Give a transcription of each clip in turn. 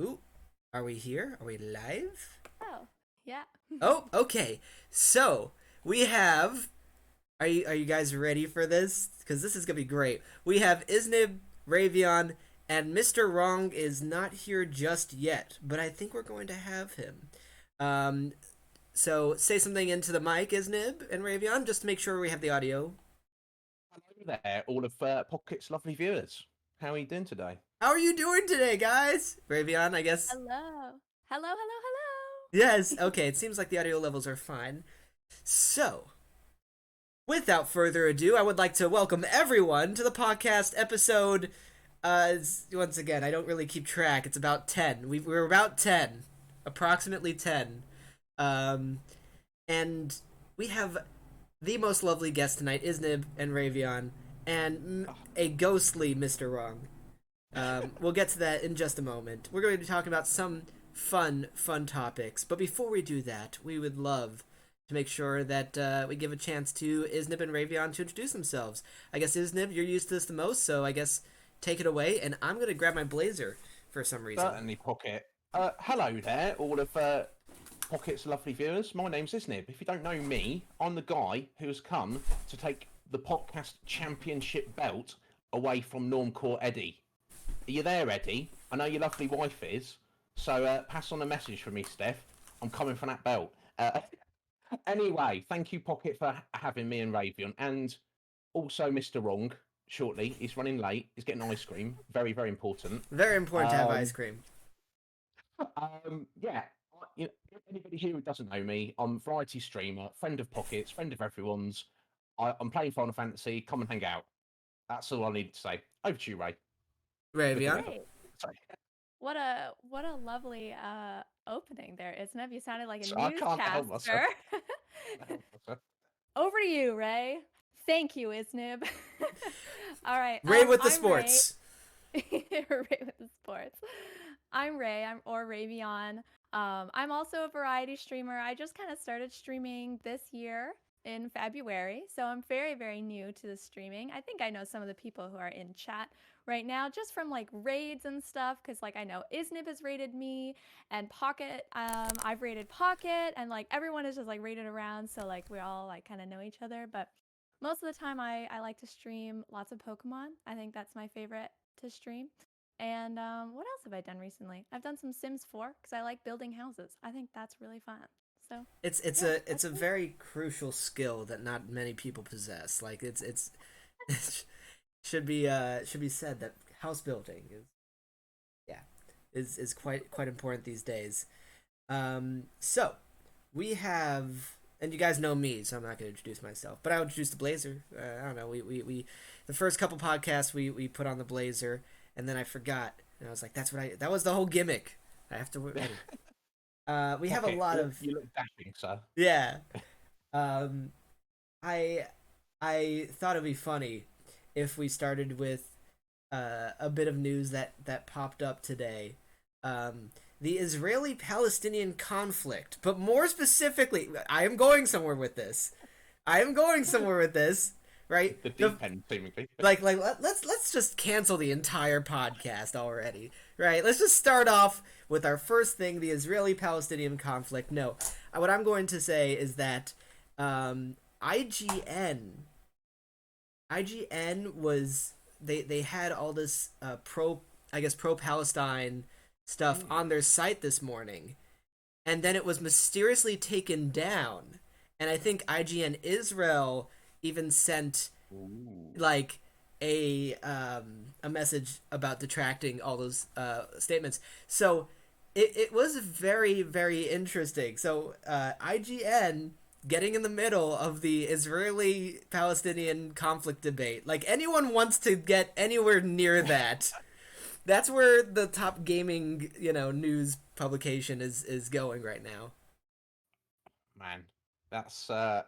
Ooh, are we here? Are we live? Oh, yeah. Oh, okay. So we have. Are you guys ready for this? Because this is gonna be great. We have Iznib, Rhaeveon, and MrWrong is not here just yet, but I think we're going to have him. Um, so say something into the mic, Iznib and Rhaeveon, just to make sure we have the audio. Hello there, all of Pocket's lovely viewers. How are you doing today? How are you doing today, guys? Rhaeveon, I guess. Hello. Hello, hello, Yes. Okay. It seems like the audio levels are fine. So without further ado, I would like to welcome everyone to the podcast episode. Once again, I don't really keep track. It's about 10. We're about 10, approximately 10. Um, and we have the most lovely guest tonight, Iznib and Rhaeveon, and a ghostly MrWrong. We'll get to that in just a moment. We're going to be talking about some fun topics. But before we do that, we would love to make sure that we give a chance to Iznib and Rhaeveon to introduce themselves. I guess, Iznib, you're used to this the most, so I guess take it away. And I'm going to grab my blazer for some reason. Certainly, Pocket. Hello there, all of Pocket's lovely viewers. My name's Iznib. If you don't know me, I'm the guy who has come to take the podcast championship belt away from Normcore Eddie. Are you there, Eddie? I know your lovely wife is. So pass on a message for me, Steph. I'm coming for that belt. Anyway, thank you, Pocket, for having me and Rhaeveon, and also Mr. Wrong. Shortly, he's running late. He's getting ice cream. Very, very important. Very important to have ice cream. Yeah. You know, anybody here who doesn't know me, I'm a variety streamer, friend of Pockets, friend of everyone's. I'm playing Final Fantasy. Come and hang out. That's all I need to say. Over to you, Ray. Rhaeveon? hello. Great. What a lovely opening there, Iznib. You sounded like a I can't help myself. newscaster. Over to you, Ray. Thank you, Iznib. All right. Ray with the I'm sports. Ray. Ray with the sports. I'm Ray. Or Rhaeveon. I'm also a variety streamer. I just kind of started streaming this year in February, so I'm very, very new to the streaming. I think I know some of the people who are in chat right now just from like raids and stuff, because like I know Iznib has raided me and Pocket. I've raided Pocket, and like everyone is just like raided around, so like we all like kind of know each other. But most of the time I like to stream lots of Pokemon. I think that's my favorite to stream. And what else have I done recently? I've done some Sims 4 because I like building houses. I think that's really fun. So It's yeah, a that's me. very crucial skill that not many people possess. Like it's it should be said that house building is, yeah, is quite important these days. So we have, and you guys know me, so I'm not going to introduce myself, but I'll introduce the Blazer. I don't know. We the first couple podcasts we put on the Blazer, and then I forgot, and I was like, that was the whole gimmick. I have to. We have a Pocket, lot of, you look dashing, sir. yeah. Um, I I thought it'd be funny if we started with a bit of news that popped up today. The Israeli-Palestinian conflict, but more specifically, I am going somewhere with this. I am going somewhere with this, right? The deep end, seemingly. Let's just cancel the entire podcast already, right? Let's just start off with our first thing, the Israeli-Palestinian conflict. No, what I'm going to say is that IGN IGN was they had all this pro Palestine stuff on their site this morning, and then it was mysteriously taken down. And I think IGN Israel even sent Ooh. like a message about detracting all those statements. So it was very interesting. So IGN getting in the middle of the Israeli Palestinian conflict debate. Like anyone wants to get anywhere near that. That's where the top gaming, news publication is going right now. Man, that's I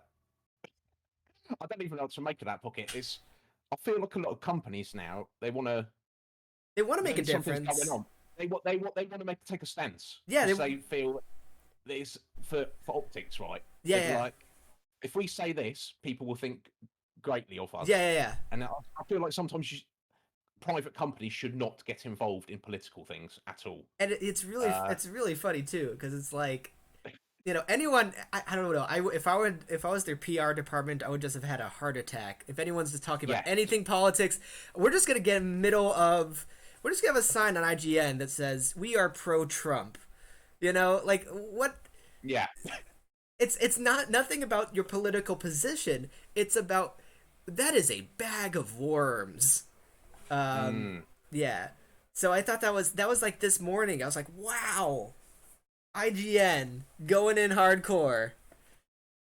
don't even know what to make of that, Pocket. It's I feel like a lot of companies now they want to They want to make a when something's difference. going on, they want to make take a stance Yeah, because they feel that it's for optics, right? yeah, They'd be yeah, like, if we say this, people will think greatly of us. yeah, yeah, yeah. And I feel like sometimes private companies should not get involved in political things at all. And it's really funny too, because it's like, anyone, I don't know. If I was their PR department, I would just have had a heart attack. If anyone's just talking about anything politics, we're just gonna get we're just gonna have a sign on IGN that says we are pro-Trump. Like what? Yeah. It's nothing about your political position. It's about that is a bag of worms. Yeah. So I thought that was like this morning. I was like, wow. IGN going in hardcore.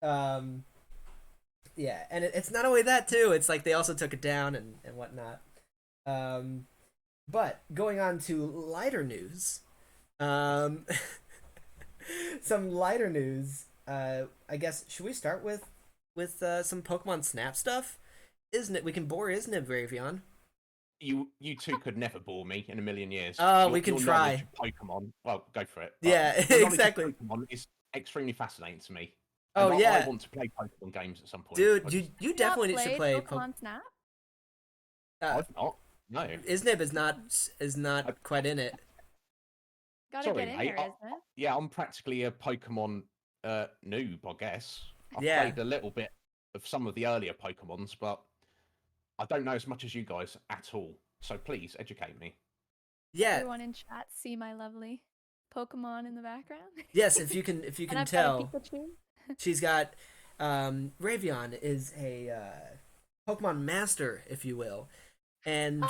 Yeah, and it's not only that too. It's like they also took it down and whatnot. But going on to lighter news, some lighter news. I guess should we start with some Pokemon Snap stuff? We can bore Iznib, Rhaeveon. You two could never bore me in a million years. Oh, we can try. Pokemon, well, go for it. Yeah, exactly. Pokemon is extremely fascinating to me. Oh, yeah. I want to play Pokemon games at some point. Dude, you definitely need to play Pokemon Snap. I've not. No. Iznib is not quite in it. Gotta get in there, isn't it? Yeah, I'm practically a Pokemon noob, I guess. I've played a little bit of some of the earlier Pokemons, but I don't know as much as you guys at all. So please educate me. Yeah. Everyone in chat, see my lovely Pokemon in the background. Yes, if you can and tell, she's got Rhaeveon is a Pokemon master, if you will, and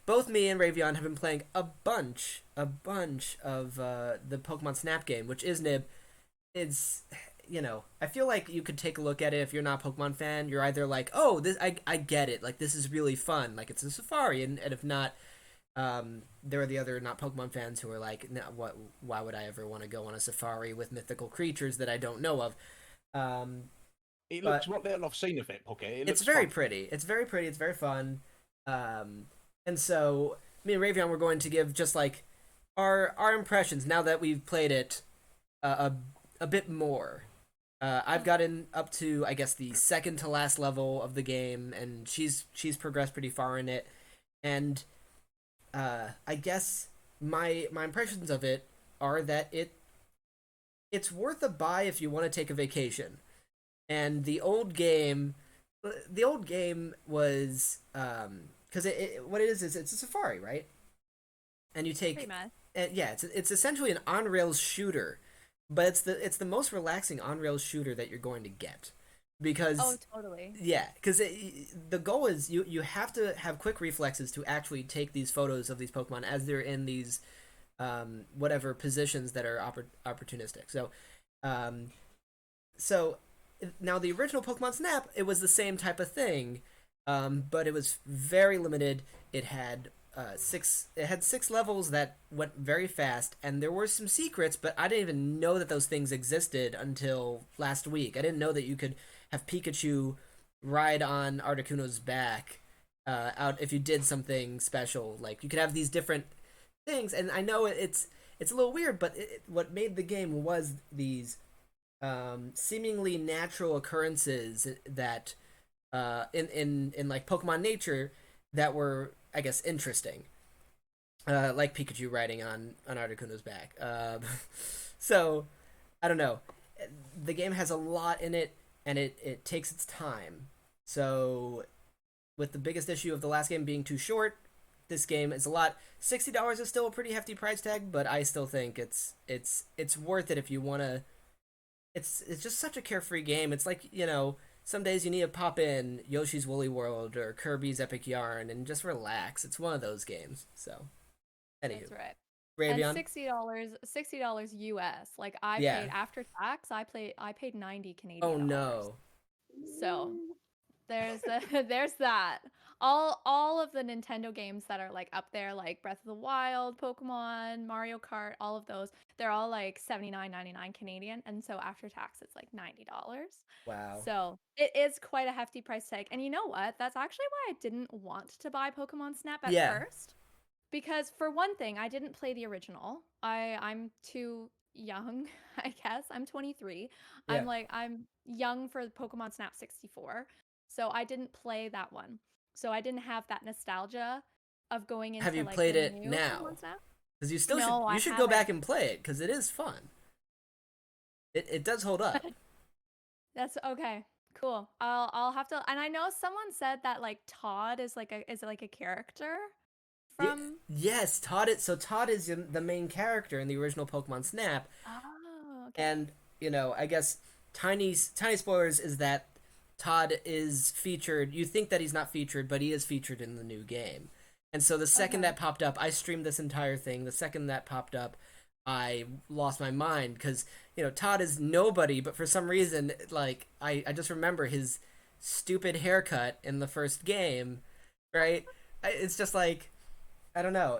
both me and Rhaeveon have been playing a bunch of the Pokemon Snap game, which Iznib is. I feel like you could take a look at it if you're not a Pokemon fan. You're either like, oh, this I get it, like this is really fun, like it's a safari, and if not, there are the other not Pokemon fans who are like, no, why would I ever want to go on a safari with mythical creatures that I don't know of? It looks what little I've seen of it, Pocket. It's very pretty. It's very pretty. It's very fun. And so me and Rhaeveon were going to give just like our impressions now that we've played it a bit more. I've gotten up to, I guess, the second to last level of the game, and she's progressed pretty far in it. And I guess my impressions of it are that it's worth a buy if you want to take a vacation. And the old game was because what it is it's a safari, right? And you take it's essentially an on rails shooter. But it's the most relaxing on-rails shooter that you're going to get, because totally because the goal is you have to have quick reflexes to actually take these photos of these Pokemon as they're in these whatever positions that are opportunistic. So now the original Pokemon Snap, it was the same type of thing, but it was very limited. It had six levels that went very fast, and there were some secrets, but I didn't even know that those things existed until last week. I didn't know that you could have Pikachu ride on Articuno's back out if you did something special. Like you could have these different things, and I know it's a little weird, but what made the game was these seemingly natural occurrences that in like Pokemon nature that were, I guess, interesting, like Pikachu riding on Articuno's back. So, I don't know. The game has a lot in it, and it takes its time. So, with the biggest issue of the last game being too short, this game is a lot. $60 is still a pretty hefty price tag, but I still think it's worth it if you want to. It's just such a carefree game. It's like, some days you need to pop in Yoshi's Woolly World or Kirby's Epic Yarn and just relax. It's one of those games. So, anywho. That's right. Rhaeveon? And $60 US. Like I paid after tax. I paid 90 Canadian. Oh no. So there's that. All of the Nintendo games that are like up there, like Breath of the Wild, Pokemon, Mario Kart, all of those, they're all like $79.99 Canadian, and so after tax it's like $90. Wow. So it is quite a hefty price tag. And you know what? That's actually why I didn't want to buy Pokemon Snap at first. Because for one thing, I didn't play the original. I'm too young, I guess. I'm 23. Yeah. I'm young for Pokemon Snap 64. So I didn't play that one. so I didn't have that nostalgia of going into Have you like played the it new now? Pokemon Snap. Because you still No, I should go back haven't. and play it because it is fun. It does hold up. That's okay. Cool. I'll have to. And I know someone said that like Todd is like a character from. Yes, Todd is the main character in the original Pokemon Snap, Oh, okay. and I guess tiny spoilers is that Todd is featured. You think that he's not featured, but he is featured in the new game. And so the second Okay. that popped up, I streamed this entire thing. The second that popped up, I lost my mind because Todd is nobody, but for some reason, like I just remember his stupid haircut in the first game, right? It's just like I don't know.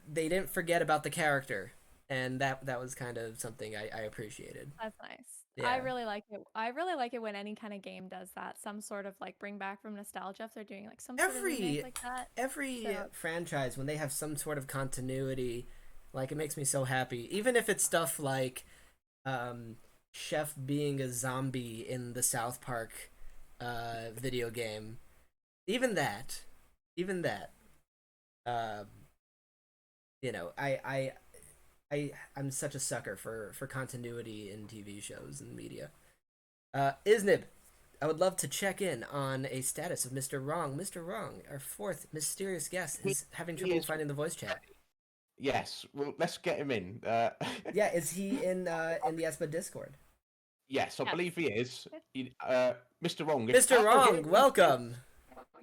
They didn't forget about the character, and that was kind of something I appreciated. That's nice. Yeah. I really like it. I really like it when any kind of game does that. Some sort of like bring back from nostalgia if they're doing like some sort of remake like that. Every So franchise, when they have some sort of continuity, like it makes me so happy. Even if it's stuff like Chef being a zombie in the South Park video game, even that, um, I'm such a sucker for continuity in TV shows and media. Iznib, I would love to check in on a status of Mr. Wrong. Mr. Wrong, our fourth mysterious guest, is having trouble finding the voice chat. Yes, well, let's get him in. Yeah, is he in the ESPA Discord? Yes, I believe he is. Mr. Wrong. Mr. Wrong, welcome.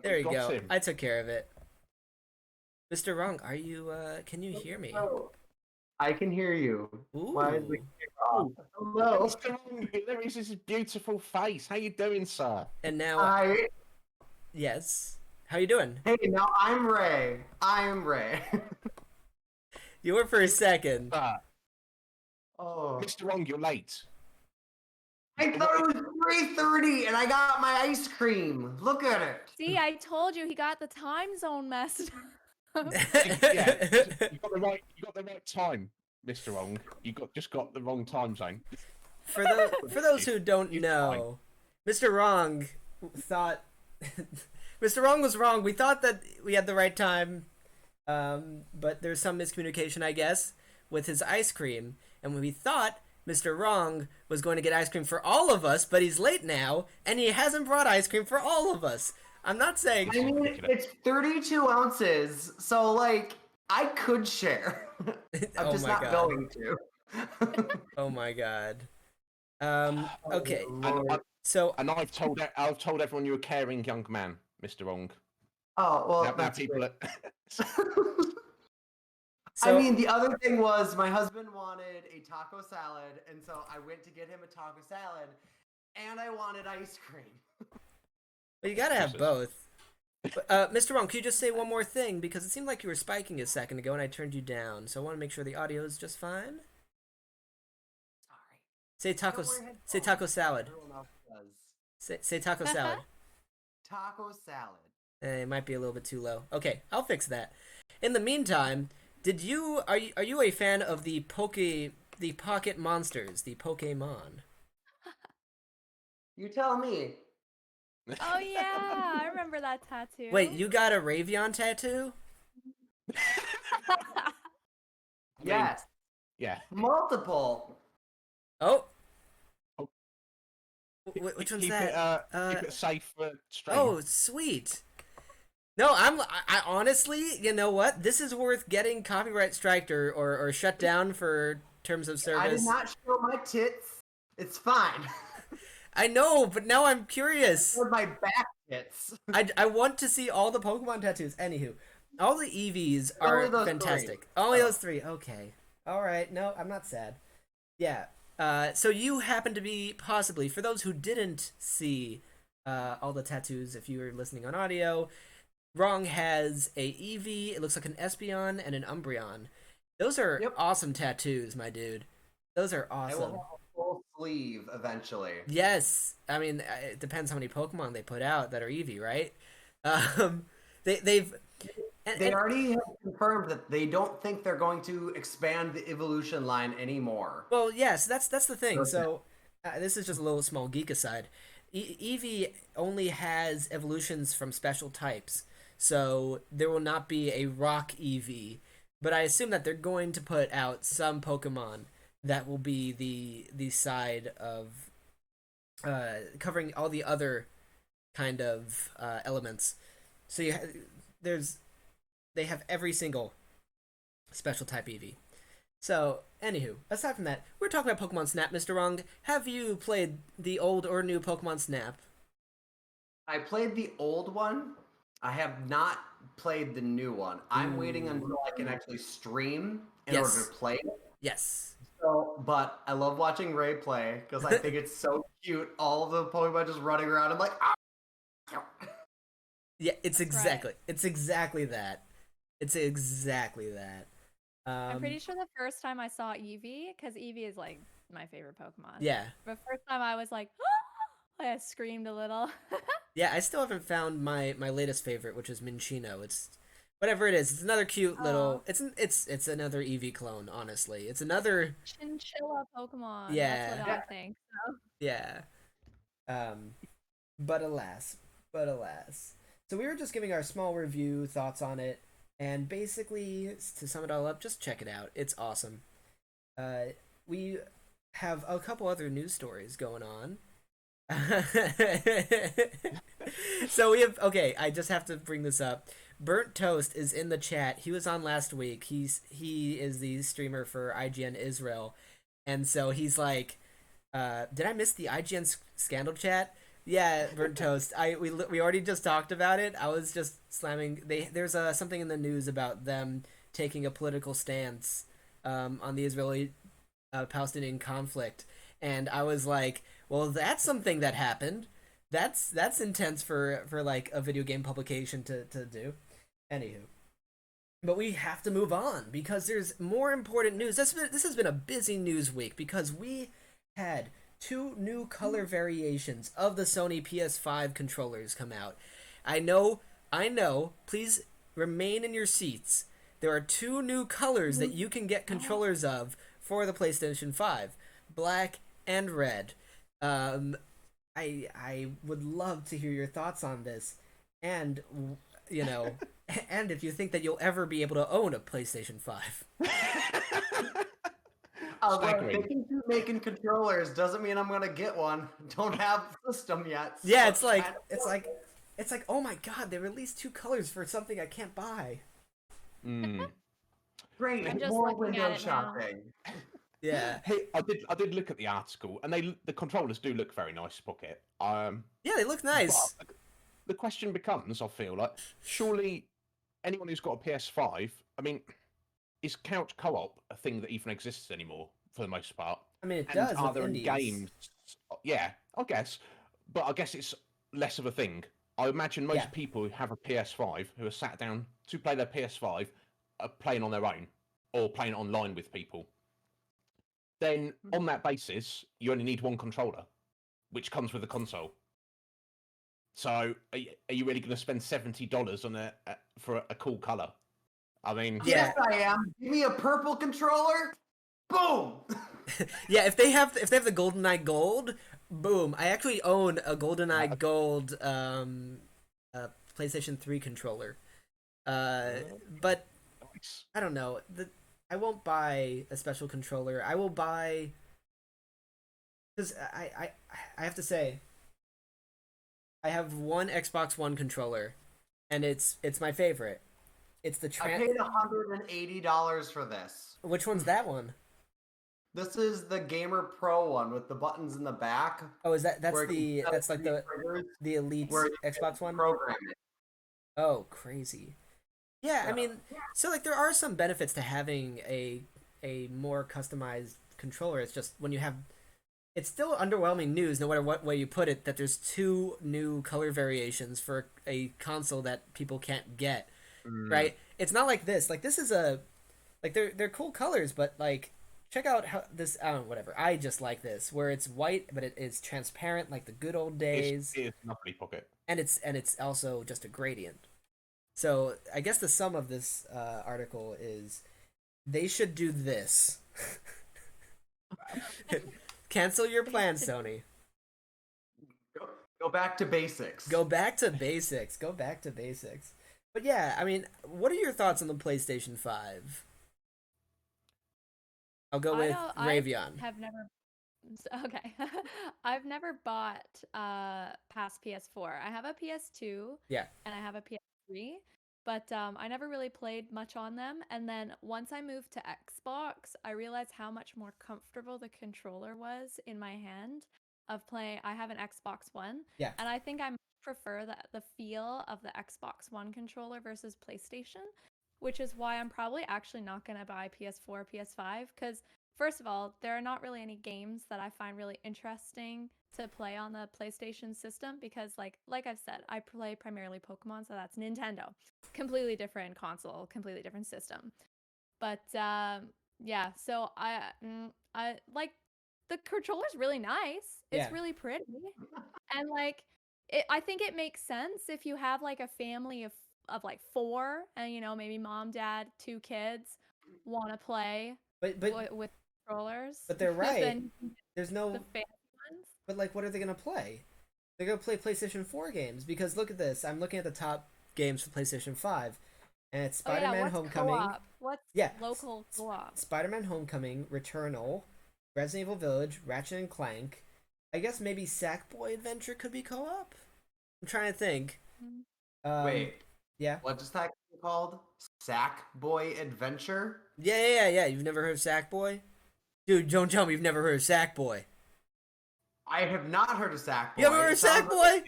There you Got go. him. I took care of it. Mr. Wrong, are you? Can you hear me? I can hear you. Ooh. Why is the camera off? Hello. Mr. Wrong, there is his beautiful face. How you doing, sir? And now, Hi. yes. How you doing? Hey, now I'm Ray. I am Ray. You were for a second. Oh. Mr. Wrong, you're late. I thought it was 3:30 and I got my ice cream. Look at it. see, I told you he got the time zone messed up. Yeah, you got the right time, Mr. Wrong. Just got the wrong time zone. For those who don't know, Mr. Wrong thought Mr. Wrong was wrong. We thought that we had the right time, but there's some miscommunication, I guess, with his ice cream, and we thought Mr. Wrong was going to get ice cream for all of us, but he's late now, and he hasn't brought ice cream for all of us. I'm not saying. I mean, it's 32 ounces, so like I could share. I'm Oh just my not God. going to. Oh my God. Okay. Lord. So And I've told everyone you're a caring young man, Mr. Wrong. Oh well, Now that's people great. So- I mean, the other thing was my husband wanted a taco salad, and so I went to get him a taco salad, and I wanted ice cream. well, you gotta have Jesus. both. Mr. Wrong, could you just say one more thing? Because it seemed like you were spiking a second ago and I turned you down. So I want to make sure the audio is just fine. Sorry. Say taco, Don't wear say headphones. taco salad. Everyone else does. Say taco salad. Taco salad. It might be a little bit too low. Okay, I'll fix that. In the meantime, are you a fan of the Pocket Monsters, the Pokemon? You tell me. Oh yeah, I remember that tattoo. Wait, you got a Rhaeveon tattoo? Yes. Yeah. Multiple. Oh. Oh. Which one's keep that? Keep it safe for stream. Oh, sweet. No, I honestly, you know what? This is worth getting copyright striked or shut down for terms of service. I did not show my tits. It's fine. I know, but now I'm curious. Or my back tits. I want to see all the Pokemon tattoos. Anywho, all the EVs are Only those fantastic. 3. Only those 3. Okay. All right. No, I'm not sad. Yeah. So you happen to be possibly, for those who didn't see all the tattoos, if you were listening on audio, Wrong has a Eevee. It looks like an Espeon and an Umbreon. Those are awesome tattoos, my dude. Those are I awesome. will have a full sleeve eventually. Yes, I mean it depends how many Pokemon they put out that are Eevee, right? They already have confirmed that they don't think they're going to expand the evolution line anymore. Well, yes, that's the thing. So this is just a little small geek aside. Eevee only has evolutions from special types, so there will not be a rock Eevee. But I assume that they're going to put out some Pokemon that will be the side of covering all the other kind of elements. So there's they have every single special type Eevee. So, anywho, aside from that, we're talking about Pokemon Snap, Mr. Wrong. Have you played the old or new Pokemon Snap? I played the old one. I have not played the new one. I'm waiting until I can actually stream in order to play it. Yes. So, but I love watching Ray play because I think it's so cute. All of the Pokemon just running around. I'm like, ah! Yeah, it's That's exactly right. it's exactly that. It's exactly that. I'm pretty sure the first time I saw Eevee, because Eevee is like my favorite Pokemon. Yeah. But first time I was like, I screamed a little. Yeah, I still haven't found my latest favorite, which is Minchino. It's whatever it is. It's another cute little. It's another Eevee clone. Honestly, it's another. Chinchilla Pokemon. Yeah. That's what I think. So. Yeah. Um, but alas, but alas. So we were just giving our small review thoughts on it, and basically to sum it all up, just check it out. It's awesome. We have a couple other news stories going on. So we have I just have to bring this up. Burnt Toast is in the chat. He was on last week. He is the streamer for IGN Israel, and so he's like, did I miss the IGN scandal chat? Yeah, Burnt Toast. We already just talked about it. I was just slamming. There's something in the news about them taking a political stance on the Israeli Palestinian conflict, and I was like, well, that's something that happened. That's intense for like a video game publication to do. Anywho, but we have to move on because there's more important news. This has been a busy news week because we had two new color variations of the Sony PS5 controllers come out. I know. Please remain in your seats. There are two new colors that you can get controllers of for the PlayStation 5, black and red. I would love to hear your thoughts on this, and and if you think that you'll ever be able to own a PlayStation 5. Making controllers doesn't mean I'm gonna get one. Don't have the system yet. So Yeah, it's like oh my god, they released two colors for something I can't buy. Great, I'm just more looking window at it now. shopping. Yeah. Hey, I did look at the article, and the controllers do look very nice, Pocket. Yeah, they look nice. But the question becomes, I feel like, surely anyone who's got a PS5, I mean, is couch co-op a thing that even exists anymore for the most part? I mean, it And does are with there any indies. games? Yeah, I guess, but I guess it's less of a thing. I imagine most people who have a PS5 who are sat down to play their PS5 are playing on their own or playing online with people. Then, on that basis, you only need one controller, which comes with a console. So, are you really going to spend $70 on for a cool color? I mean, Yes, I am. Give me a purple controller. Boom. Yeah, if they have the GoldenEye Gold, boom. I actually own a GoldenEye Gold PlayStation 3 controller. But I don't know. I won't buy a special controller. I will buy because I have to say I have one Xbox One controller, and it's my favorite. It's the I paid $180 for this. Which one's that one? This is the Gamer Pro one with the buttons in the back. Oh, is that's like the Elite Xbox One? Program it. Oh, crazy. Yeah, I mean, so like there are some benefits to having a more customized controller. It's just when you have it's still underwhelming news no matter what way you put it that there's two new color variations for a console that people can't get. Right? It's not like this. Like this is they're cool colors, but like check out how this whatever. I just like this where it's white but it is transparent like the good old days. It's lovely, Pocket. And it's also just a gradient. So I guess the sum of this article is they should do this. Cancel your plans, Sony. Go back to basics. Go back to basics. Go back to basics. But yeah, I mean, what are your thoughts on the PlayStation 5? I'll go with Rhaeveon. I have never. Okay, I've never bought past PS4. I have a PS2. Yeah. And I have a PS3, but I never really played much on them. And then once I moved to Xbox, I realized how much more comfortable the controller was in my hand of playing. I have an Xbox One. Yeah. And I think I prefer the feel of the Xbox One controller versus PlayStation, which is why I'm probably actually not going to buy PS4 or PS5 because first of all, there are not really any games that I find really interesting to play on the PlayStation system because like I've said, I play primarily Pokemon, so that's Nintendo. Completely different console, completely different system. But yeah, so I like the controller's really nice. It's really pretty. And like I think it makes sense if you have like a family of like 4 and maybe mom, dad, 2 kids want to play But with controllers. But they're right. There's no. The fancy ones. But like, what are they gonna play? They're gonna play PlayStation 4 games because look at this. I'm looking at the top games for PlayStation 5, and it's Spider-Man Homecoming. Co-op? What's local co-op? Spider-Man Homecoming, Returnal, Resident Evil Village, Ratchet and Clank. I guess maybe Sackboy Adventure could be co-op. I'm trying to think. Wait. Yeah. What is that called? Sackboy Adventure? Yeah. You've never heard of Sackboy? Dude, don't tell me you've never heard of Sackboy. I have not heard of Sackboy. You haven't heard of Sackboy?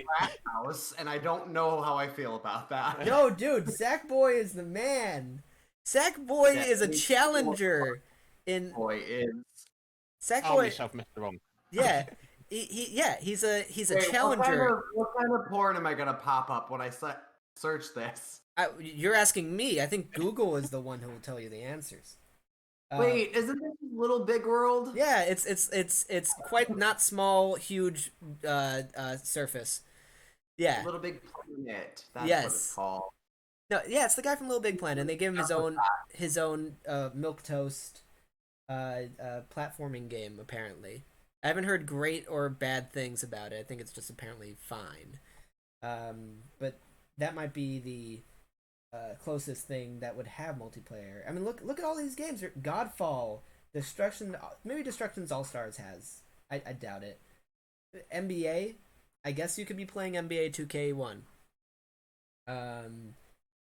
House, and I don't know how I feel about that. No, dude, Sackboy is the man. Sackboy is a challenger in. Boy is. Sackboy. Yourself, MrWrong. Yeah, he's a challenger. What kind of porn am I gonna pop up when I search this? You're asking me. I think Google is the one who will tell you the answers. Wait, isn't this Little Big World? Yeah, it's quite not small, huge surface. Yeah. Little Big Planet. That's yes. what it's called. No, yeah, it's the guy from Little Big Planet, and they gave him his own milquetoast platforming game. Apparently, I haven't heard great or bad things about it. I think it's just apparently fine. But that might be the closest thing that would have multiplayer. I mean, look at all these games. Godfall, Destruction, maybe Destruction's All Stars has. I doubt it. NBA, I guess you could be playing NBA 2K1.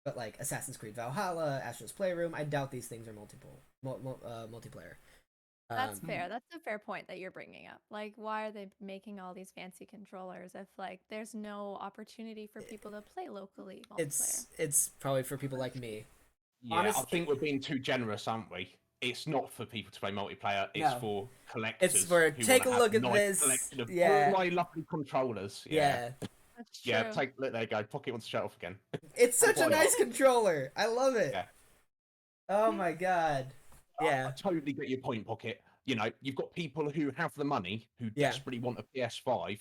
But like Assassin's Creed Valhalla, Astro's Playroom, I doubt these things are multiplayer. That's fair. That's a fair point that you're bringing up. Like, why are they making all these fancy controllers if like there's no opportunity for people to play locally multiplayer? It's probably for people like me. Yeah, I think we're being too generous, aren't we? It's not for people to play multiplayer. It's for collectors. It's for take a look at this. Yeah, all my lovely controllers. Yeah. That's true. Yeah, there you go. Pocket wants to shut off again. It's such a nice controller. I love it. Yeah. Oh my god. Yeah. I totally get your point, Pocket. You know, you've got people who have the money, who desperately want a PS5,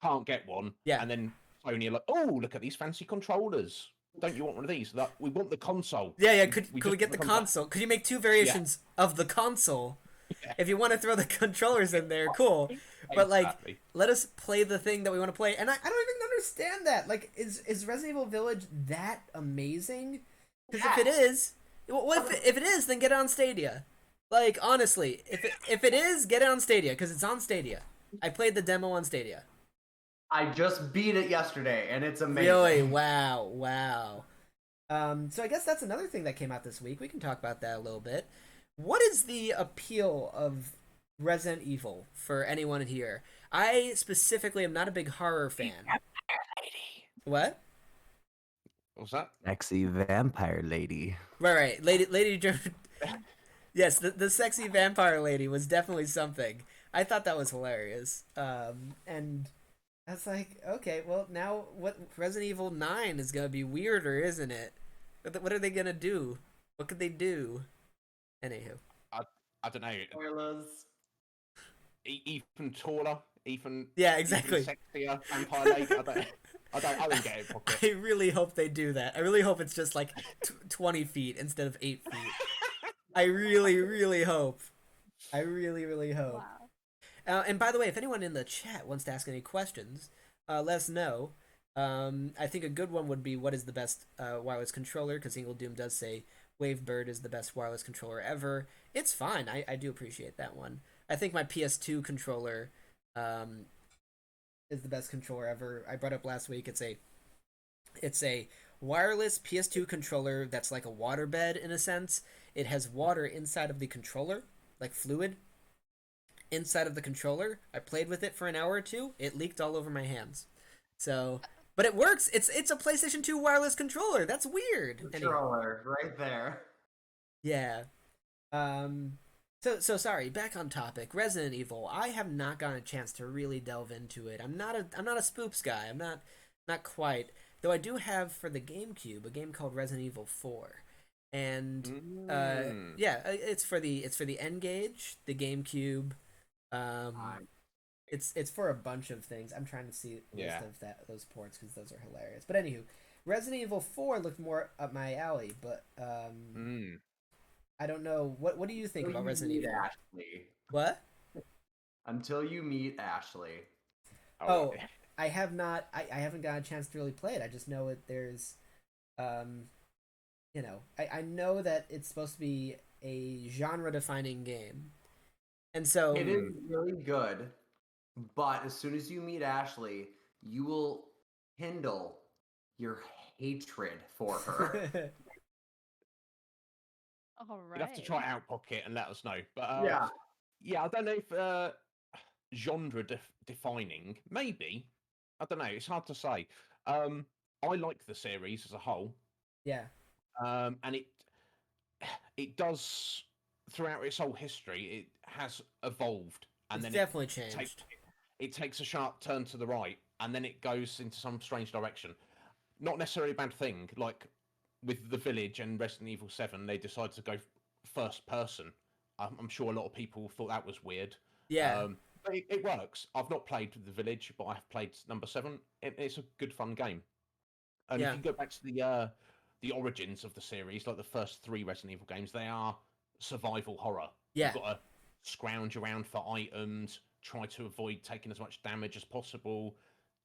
can't get one, and then Sony are like, oh, look at these fancy controllers. Don't you want one of these? Like, we want the console. Yeah. Could we get the console? Could you make 2 variations of the console? Yeah. If you want to throw the controllers in there, cool. But like, let us play the thing that we want to play. And I don't even understand that. Like, is Resident Evil Village that amazing? Because if it is, if it is, then get it on Stadia. Like, honestly, if it is, get it on Stadia because it's on Stadia. I played the demo on Stadia. I just beat it yesterday, and it's amazing. Really? Wow. So I guess that's another thing that came out this week. We can talk about that a little bit. What is the appeal of Resident Evil for anyone here? I specifically am not a big horror fan. What? What's that? Sexy vampire lady. Right. Lady Yes, the sexy vampire lady was definitely something. I thought that was hilarious. And I was like, okay, well, now what? Resident Evil 9 is gonna be weirder, isn't it? What are they gonna do? What could they do? Anywho, I don't know. Spoilers. Even taller, even exactly. Even sexier vampire lady. I don't get it. Pocket. I really hope they do that. I really hope it's just like 20 feet instead of 8 feet. I really hope. I really hope. Wow. And by the way, if anyone in the chat wants to ask any questions, let us know. I think a good one would be what is the best wireless controller, because Ingle Doom does say Wavebird is the best wireless controller ever. It's fine. I do appreciate that one. I think my PS2 controller is the best controller ever. I brought up last week. It's a wireless PS2 controller that's like a waterbed in a sense. It has water inside of the controller, like fluid inside of the controller. I played with it for an hour or two. It leaked all over my hands. So, but it works. It's a PlayStation 2 wireless controller. That's weird. Controller right there. Yeah. So sorry, back on topic. Resident Evil. I have not gotten a chance to really delve into it. I'm not a spoops guy. I'm not quite. Though I do have for the GameCube a game called Resident Evil 4. And yeah, it's for the N-Gage, the GameCube. It's for a bunch of things. I'm trying to see a list of those ports because those are hilarious. But anywho, Resident Evil 4 looked more up my alley, but I don't know. What do you think about Resident Evil? Ashley. What? Until you meet Ashley. Oh, I have not. I haven't got a chance to really play it. I just know that there's, you know, I know that it's supposed to be a genre-defining game, and so it is really good. But as soon as you meet Ashley, you will kindle your hatred for her. All right. You'll have to try it out, Pocket, and let us know. But yeah, I don't know if genre defining. Maybe, I don't know. It's hard to say. I like the series as a whole. Yeah. And it does throughout its whole history. It has evolved, and It's then definitely changed. It takes a sharp turn to the right, and then it goes into some strange direction. Not necessarily a bad thing. Like with The Village and Resident Evil 7, they decided to go first person. I'm sure a lot of people thought that was weird. Yeah. But it works. I've not played The Village, but I have played number 7. It's a good fun game. And if you go back to the origins of the series, like the first 3 Resident Evil games, they are survival horror. Yeah. You've got to scrounge around for items, try to avoid taking as much damage as possible,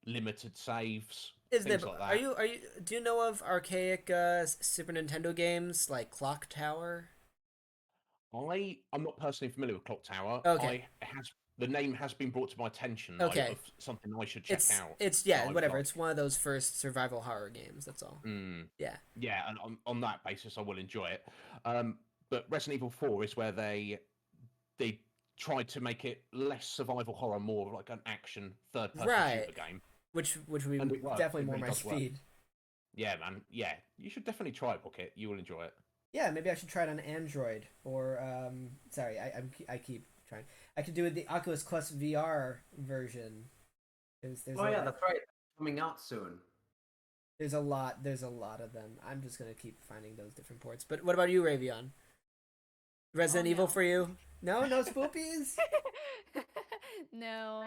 limited saves, things like that. Do you know of archaic Super Nintendo games like Clock Tower? I'm not personally familiar with Clock Tower. Okay. The name has been brought to my attention Okay. of something I should check out. It's whatever. It's one of those first survival horror games. That's all. Yeah. Yeah, and on that basis, I will enjoy it. But Resident Evil 4 is where they tried to make it less survival horror, more like an action third-person shooter game. Which would be definitely more my speed. Yeah, man. Yeah, you should definitely try it, Pocket. You will enjoy it. Yeah, maybe I should try it on Android or sorry, I keep trying. I could do it the Oculus Quest VR version. That's right. Coming out soon. There's a lot of them. I'm just gonna keep finding those different ports. But what about you, Rhaeveon? Resident Evil for you? No spoopies? No.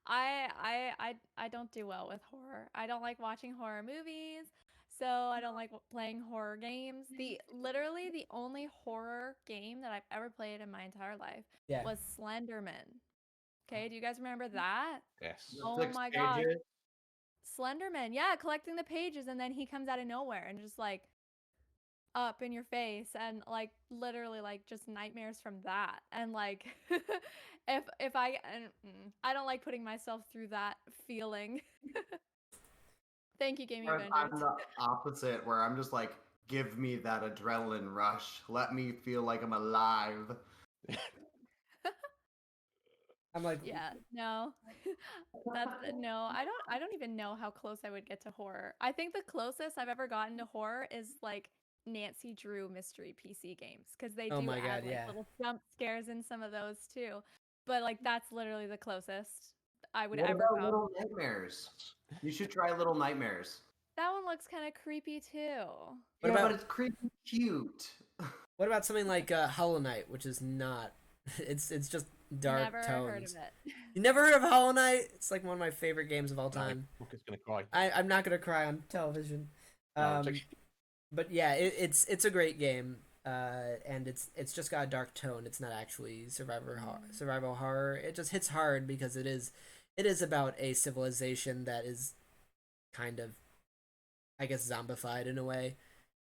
I don't do well with horror. I don't like watching horror movies, so I don't like playing horror games. Literally the only horror game that I've ever played in my entire life was Slenderman. Okay, do you guys remember that? Yes. Oh my god. Slenderman, yeah, collecting the pages, and then he comes out of nowhere and just like up in your face, and like literally like just nightmares from that. And like if I don't like putting myself through that feeling. Thank you, Gaming Avengers. I'm the opposite, where I'm just like, give me that adrenaline rush. Let me feel like I'm alive. I'm like, yeah, no. No, I don't even know how close I would get to horror. I think the closest I've ever gotten to horror is like Nancy Drew mystery PC games, because they do add little jump scares in some of those too. But like that's literally the closest I would ever go. Little Nightmares? You should try Little Nightmares. That one looks kind of creepy too. But it's creepy cute. What about something like Hollow Knight, which is not? It's just dark Never tones. heard of it. You never heard of Hollow Knight? It's like one of my favorite games of all time. Pocket's gonna cry. I'm not gonna cry on television. But yeah, it's a great game. and it's just got a dark tone. It's not actually survival horror. It just hits hard because it is about a civilization that is kind of, I guess, zombified in a way,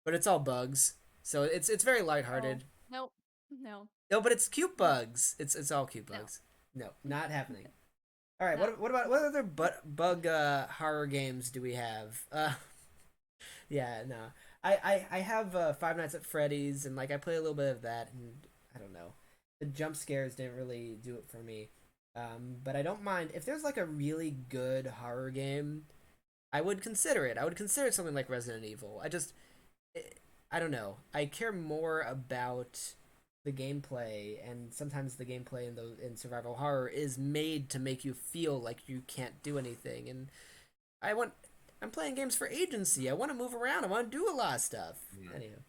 but it's all bugs, so it's very lighthearted. Oh, nope. No. No, but it's cute bugs. It's all cute No. bugs. No, not happening. All right, No. what other bug horror games do we have? Yeah, no. I have Five Nights at Freddy's, and like I play a little bit of that, and I don't know. The jump scares didn't really do it for me. But I don't mind if there's like a really good horror game. I would consider it. I would consider something like Resident Evil. I don't know. I care more about the gameplay, and sometimes the gameplay in survival horror is made to make you feel like you can't do anything. And I want I'm playing games for agency. I want to move around. I want to do a lot of stuff. Anywho,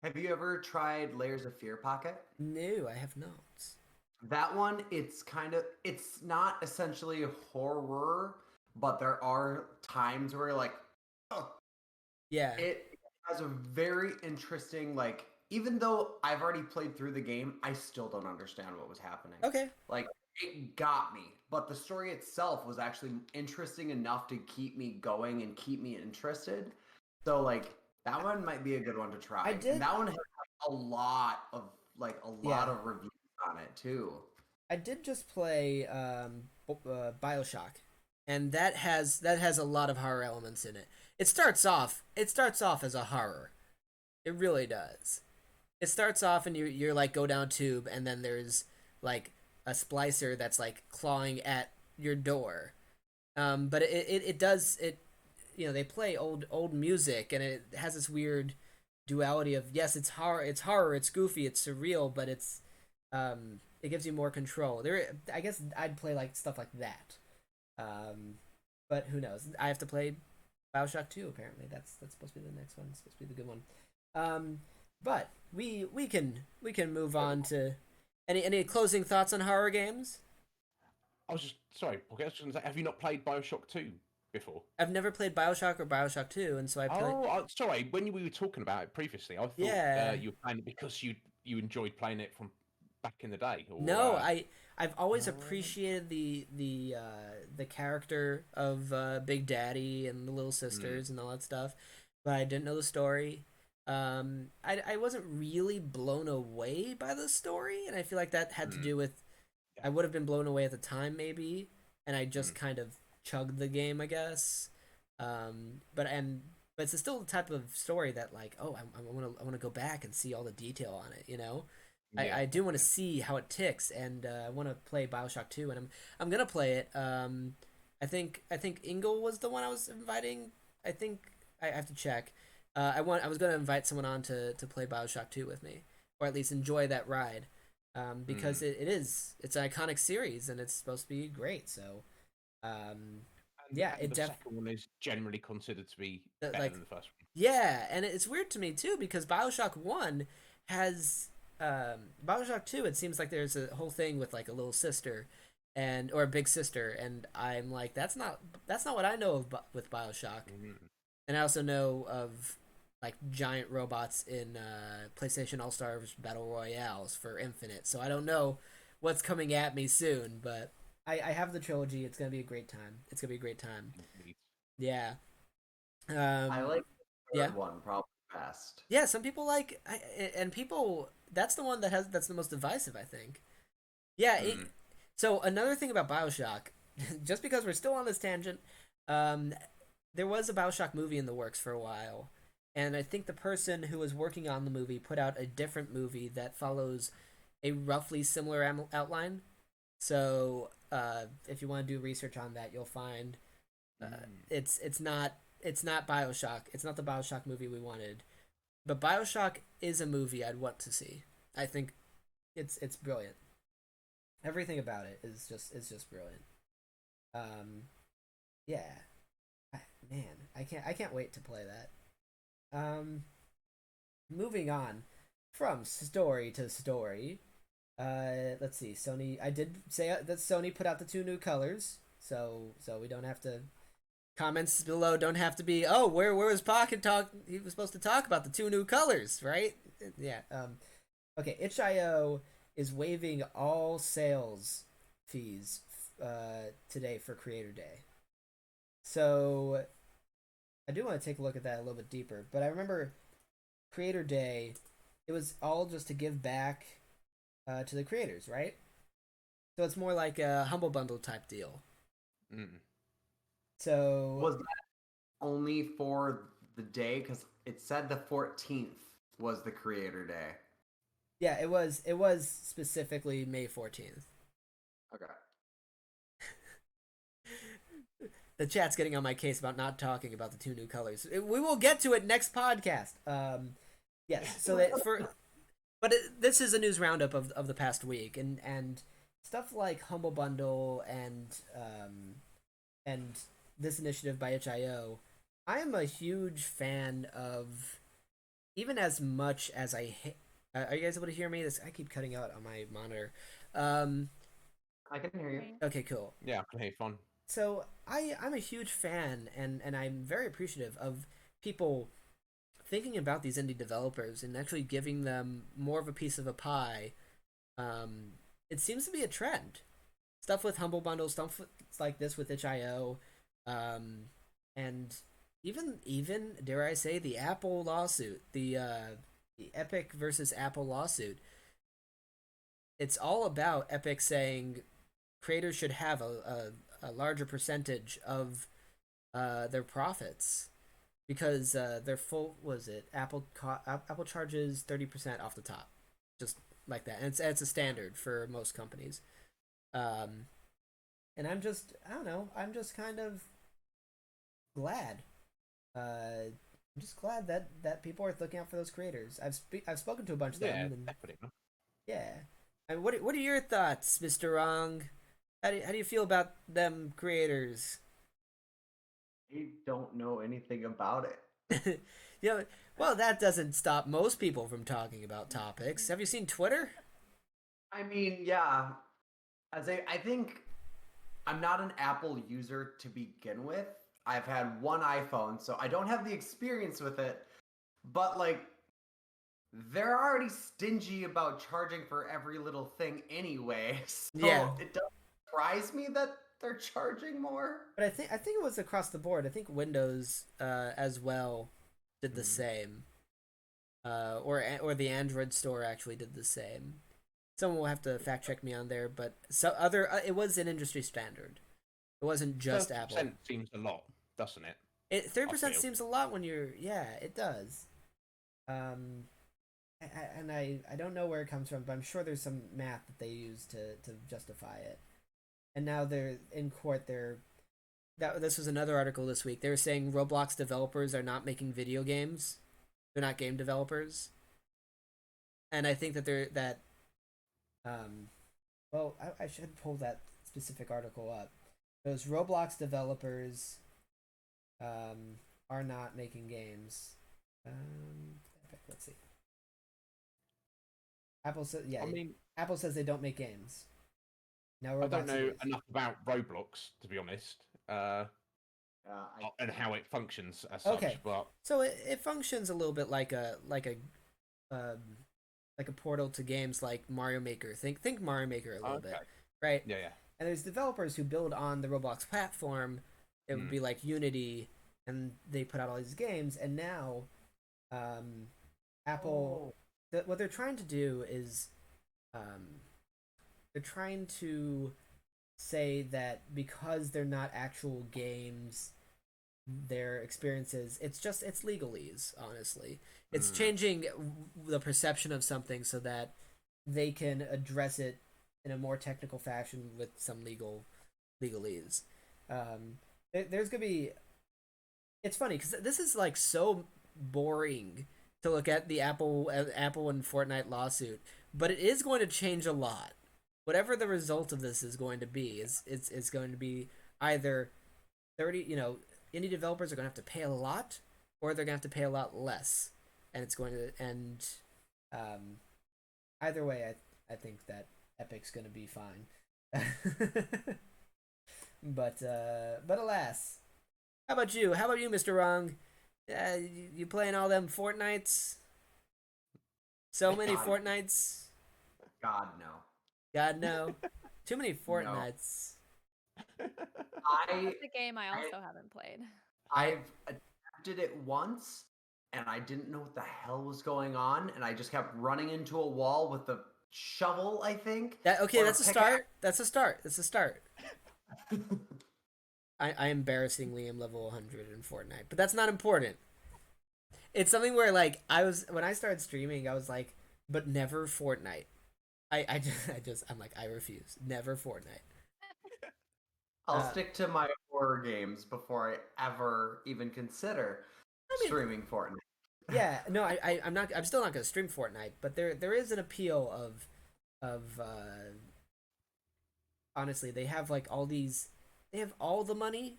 Have you ever tried Layers of Fear Pocket? no, I have not. That one, it's not essentially horror, but there are times where you're like, oh, Yeah. it has a very interesting, like, even though I've already played through the game, I still don't understand what was happening. Okay. Like, it got me, but the story itself was actually interesting enough to keep me going and keep me interested. So, like, that one might be a good one to try. I did- And that one has a lot of reviews on it too. I did just play BioShock, and that has a lot of horror elements in it. It starts off as a horror. It really does. It starts off and you're like go down a tube, and then there's like a splicer that's like clawing at your door. But it does it. You know, they play old music, and it has this weird duality of, yes, it's horror, it's goofy, it's surreal, but it gives you more control. I guess I'd play like stuff like that. But who knows? I have to play BioShock 2 apparently. That's supposed to be the next one. It's supposed to be the good one. But we can move on to any closing thoughts on horror games? I was just sorry, okay, I was just gonna say, have you not played Bioshock 2 before? I've never played BioShock or BioShock 2, and so I played. Oh, sorry. When we were talking about it previously, I thought Yeah. you were playing it because you enjoyed playing it from back in the day. Or, No, I've always appreciated the character of Big Daddy and the little sisters and all that stuff, but I didn't know the story. I wasn't really blown away by the story, and I feel like that had to do with I would have been blown away at the time maybe, and I just kind of chugged the game, I guess. But it's still the type of story that like, oh, I want to go back and see all the detail on it, you know. Yeah. I do want to see how it ticks, and I want to play BioShock 2, and I'm gonna play it. I think Ingle was the one I was inviting. I think I have to check. I was gonna invite someone on to play BioShock 2 with me, or at least enjoy that ride, because it's an iconic series and it's supposed to be great. So, yeah, and the second one is generally considered to be better than the first one. Yeah, and it's weird to me too because BioShock 1 has BioShock 2, it seems like there's a whole thing with like a little sister or a big sister, and I'm like, that's not what I know of with BioShock. And I also know of like giant robots in PlayStation All-Stars Battle Royales for Infinite, so I don't know what's coming at me soon, but I have the trilogy. It's gonna be a great time. Yeah. I like the yeah. third one probably best. Yeah, some people and people, that's the one that's the most divisive, I think. Yeah, so another thing about BioShock, just because we're still on this tangent, there was a BioShock movie in the works for a while, and I think the person who was working on the movie put out a different movie that follows a roughly similar outline. So, if you want to do research on that, you'll find it's not BioShock. It's not the BioShock movie we wanted. But BioShock is a movie I'd want to see. I think it's brilliant. Everything about it is just brilliant. Yeah. Man, I can't wait to play that. Moving on from story to story. Let's see. Sony. I did say that Sony put out the 2 new colors, so we don't have to comments below don't have to be, oh, where was Pocket talk? He was supposed to talk about the 2 new colors, right? Yeah. Okay. itch.io is waiving all sales fees today for Creator Day. So I do want to take a look at that a little bit deeper, but I remember Creator Day, it was all just to give back to the creators, right? So it's more like a Humble Bundle type deal. So Was that only for the day? Because it said the 14th was the Creator Day. yeah, it was specifically May 14th. Okay. The chat's getting on my case about not talking about the 2 new colors. We will get to it next podcast. Yes, so that this is a news roundup of the past week, and stuff like Humble Bundle and this initiative by itch.io. I am a huge fan of, even as much as I hate. Are you guys able to hear me? I keep cutting out on my monitor. I can hear you. Okay, cool. Yeah, I can hear you fine. So I'm a huge fan, and I'm very appreciative of people thinking about these indie developers and actually giving them more of a piece of a pie. It seems to be a trend. Stuff with Humble Bundle, stuff like this with itch.io, and even dare I say the Apple lawsuit, the Epic versus Apple lawsuit. It's all about Epic saying creators should have a larger percentage of their profits because their full Apple charges 30% off the top, just like that, and it's a standard for most companies. And I don't know, I'm just kind of glad. I'm just glad that people are looking out for those creators. I've spoken to a bunch of them. And, definitely. yeah. And what are your thoughts, MrWrong? How do you feel about them creators? I don't know anything about it. Yeah, well, that doesn't stop most people from talking about topics. Have you seen Twitter? I mean, yeah. I think I'm not an Apple user to begin with. I've had one iPhone, so I don't have the experience with it. But like, they're already stingy about charging for every little thing anyway. So Yeah. it doesn't surprise me that they're charging more. But I think it was across the board. I think Windows as well did the same. Or the Android store actually did the same. Someone will have to fact check me on there, but it was an industry standard. It wasn't just Apple. 30% seems a lot, doesn't it? 30% seems a lot when you're, yeah, it does. And I don't know where it comes from, but I'm sure there's some math that they use to justify it. And now they're in court. This was another article this week. They were saying Roblox developers are not making video games. They're not game developers. And I think that well, I should pull that specific article up. Those Roblox developers are not making games. Let's see. Apple says, yeah. I mean, Apple says they don't make games. Now Roblox I don't know enough about Roblox, to be honest, and how it functions as such. But so it functions a little bit like a portal to games like Mario Maker. Think Mario Maker a little bit, right? Yeah, yeah. And there's developers who build on the Roblox platform. It would be like Unity, and they put out all these games. And now, Apple, what they're trying to do is, they're trying to say that because they're not actual games, their experiences, it's legalese. Honestly, it's changing the perception of something so that they can address it in a more technical fashion with some legalese. There's gonna be. It's funny because this is like so boring to look at the Apple and Fortnite lawsuit, but it is going to change a lot. Whatever the result of this is going to be, it's going to be either 30. Indie developers are going to have to pay a lot, or they're going to have to pay a lot less, and it's going to either way, I think that Epic's going to be fine. but alas, How about you? How about you, MrWrong? You playing all them Fortnites? So many God, Fortnites? God no. God no. Too many No. Fortnites. I That's a game I also haven't played. I've attempted it once and I didn't know what the hell was going on, and I just kept running into a wall with the shovel, I think. Okay, or that's a pickaxe. start. That's a start. That's a start. I embarrassingly am level 100 in Fortnite, but that's not important. It's something where like when I started streaming, I was like, but never Fortnite. I'm like, I refuse. Never Fortnite. I'll stick to my horror games before I ever even consider streaming Fortnite. Yeah, no, I'm not. I'm still not gonna stream Fortnite, but there is an appeal of honestly, they have like all these. They have all the money,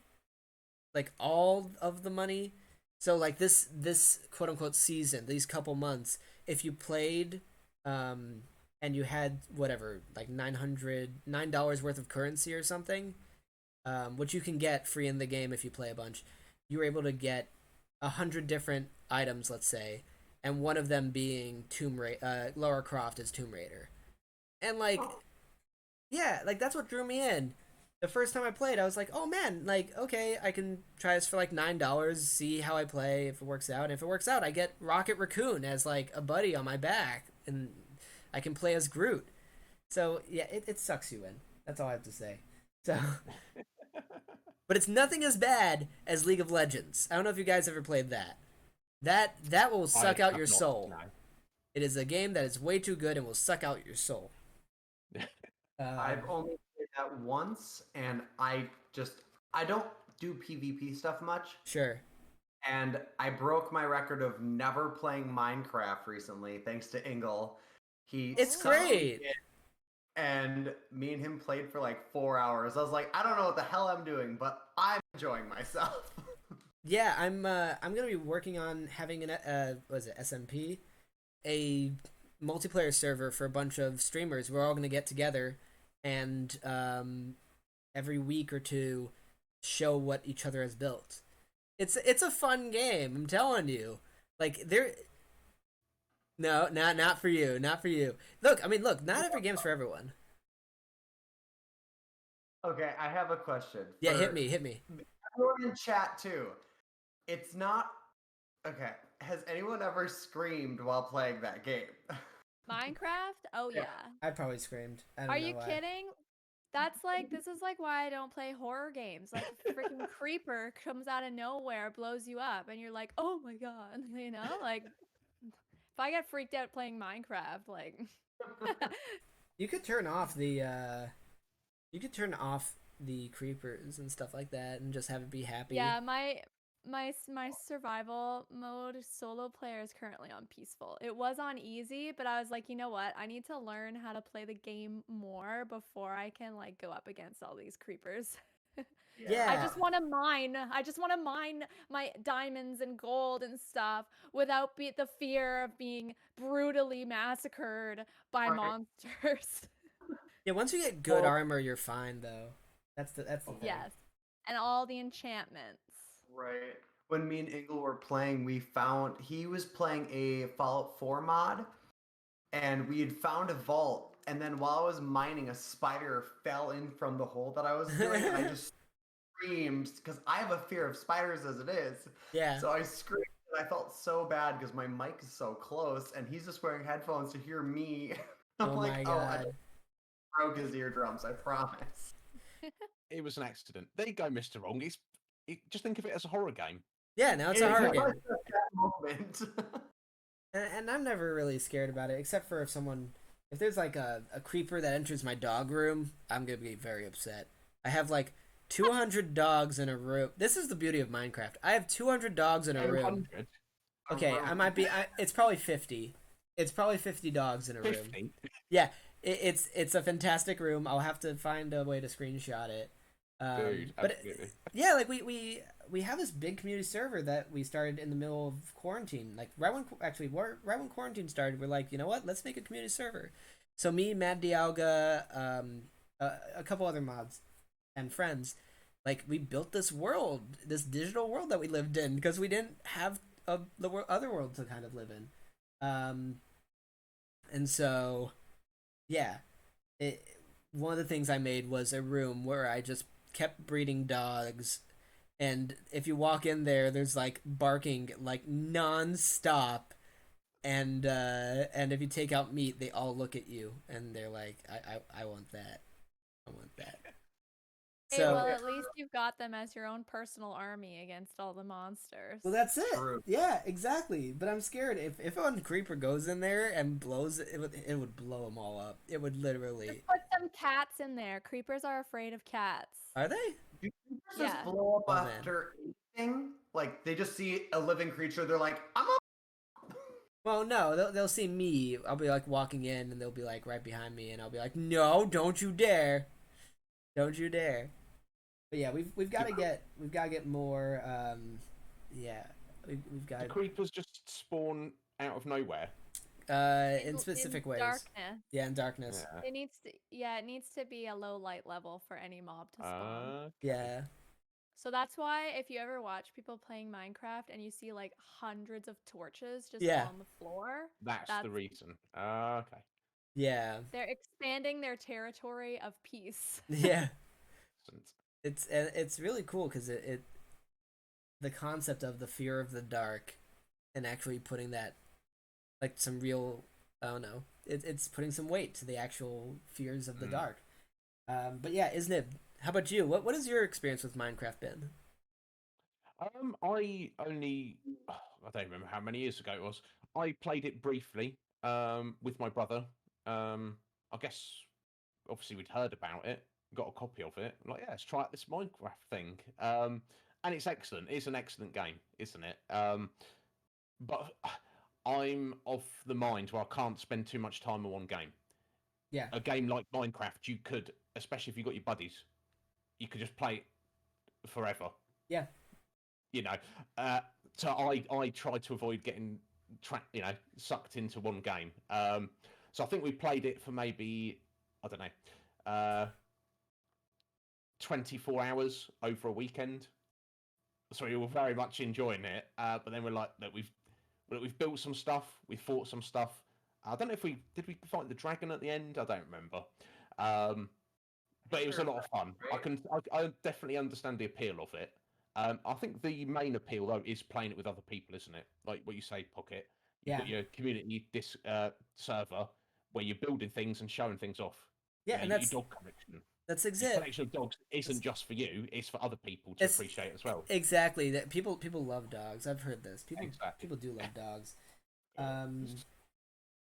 like all of the money. So like this quote unquote season, these couple months, if you played, and you had whatever like $900 worth of currency or something, which you can get free in the game if you play a bunch, you were able to get 100 different items, let's say, and one of them being Lara Croft as Tomb Raider, and like, yeah, like that's what drew me in. The first time I played, I was like, oh man, like okay, I can try this for like $9, see how I play, if it works out. And if it works out, I get Rocket Raccoon as like a buddy on my back, and I can play as Groot. So yeah, it sucks you in. That's all I have to say. So, but it's nothing as bad as League of Legends. I don't know if you guys ever played that. That will suck out your soul. No. It is a game that is way too good and will suck out your soul. I've only played that once, and I don't do PvP stuff much. Sure. And I broke my record of never playing Minecraft recently, thanks to Ingle. It's great. And me and him played for like 4 hours. I was like, I don't know what the hell I'm doing, but I'm enjoying myself. Yeah, I'm gonna be working on having was it SMP, a multiplayer server for a bunch of streamers. We're all gonna get together and every week or two show what each other has built. It's a fun game, I'm telling you. Like no, not for you, not for you. Look, not every game's for everyone. Okay, I have a question. Yeah, hit me. Everyone in chat too. It's not okay. Has anyone ever screamed while playing that game? Minecraft? Oh yeah. I probably screamed. I don't Are know you why. kidding? This is like why I don't play horror games. Like a freaking creeper comes out of nowhere, blows you up, and you're like, oh my god, you know? Like if I get freaked out playing Minecraft, like You could turn off the creepers and stuff like that and just have it be happy. yeah, my survival mode solo player is currently on peaceful. It was on easy, but I was like, you know what? I need to learn how to play the game more before I can like go up against all these creepers. Yeah. I just want to mine my diamonds and gold and stuff without the fear of being brutally massacred by monsters. Yeah, once you get good armor, you're fine though. That's the thing. Yes. And all the enchantments. Right. When me and Ingle were playing, he was playing a Fallout 4 mod, and we had found a vault, and then while I was mining, a spider fell in from the hole that I was doing, and I just screamed, because I have a fear of spiders as it is. Yeah. So I screamed, and I felt so bad because my mic is so close, and he's just wearing headphones to hear me. I'm Oh my god. I broke his eardrums, I promise. It was an accident. There you go, Mr. Wrong. Just think of it as a horror game. Yeah, now it's a horror game. That moment. And I'm never really scared about it, except for if there's like a creeper that enters my dog room, I'm gonna be very upset. I have like 200 dogs in a room. This is the beauty of Minecraft. I have 200 dogs in a room. 200? Okay, it's probably 50. It's probably 50 dogs in a room. 50? Yeah, it's a fantastic room. I'll have to find a way to screenshot it. Dude, but absolutely. yeah, like we have this big community server that we started in the middle of quarantine. Like right when quarantine started, we're like, you know what? Let's make a community server. So me, Mad Dialga, a couple other mods and friends, like we built this world, this digital world that we lived in because we didn't have other world to kind of live in. And so yeah, one of the things I made was a room where I just kept breeding dogs, and if you walk in there, there's like barking like non-stop, and if you take out meat, they all look at you and they're like, I want that, I want that. Hey, well, So at least you've got them as your own personal army against all the monsters. well, that's it. True. Yeah, exactly. But I'm scared if a creeper goes in there and blows it, it would blow them all up. It would literally. Just put some cats in there. Creepers are afraid of cats. Are they? Do creepers Yeah. just blow up Oh, man. after eating? Like they just see a living creature, they're like, I'm up. Well, no, they'll see me. I'll be like walking in, and they'll be like right behind me, and I'll be like, "No, don't you dare, don't you dare!" But yeah, we've got to get more. Yeah, we've got The creepers just spawn out of nowhere. in specific ways. Darkness. Yeah, in darkness. It needs to be a low light level for any mob to spawn. Yeah. So that's why if you ever watch people playing Minecraft and you see like hundreds of torches just Yeah. on the floor, That's the reason. Okay. Yeah. they're expanding their territory of peace. Yeah. Excellent. It's really cool because the concept of the fear of the dark, and actually putting that like some real, I don't know, it's putting some weight to the actual fears of the dark. But yeah, Iznib, how about you? What has your experience with Minecraft been? I only I don't remember how many years ago it was. I played it briefly with my brother. I guess obviously we'd heard about it, got a copy of it. Like, yeah, let's try out this Minecraft thing. And it's excellent. It's an excellent game, isn't it? But I'm of the mind where I can't spend too much time on one game. Yeah. A game like Minecraft, you could, especially if you got your buddies, you could just play it forever. Yeah. You know, so I try to avoid getting sucked into one game. So I think we played it for maybe, I don't know, 24 hours over a weekend. So we were very much enjoying it. But then we're like, that we've built some stuff, we fought some stuff. I don't know if we fight the dragon at the end. I don't remember. But it was a lot of fun. I definitely understand the appeal of it. I think the main appeal though is playing it with other people, isn't it? Like what you say, Pocket. You've got your community server where you're building things and showing things off. Yeah, and that's your dog collection. That's Your exactly. collection of dogs isn't just for you; it's for other people to appreciate as well. Exactly. That people love dogs. I've heard this. People do love dogs.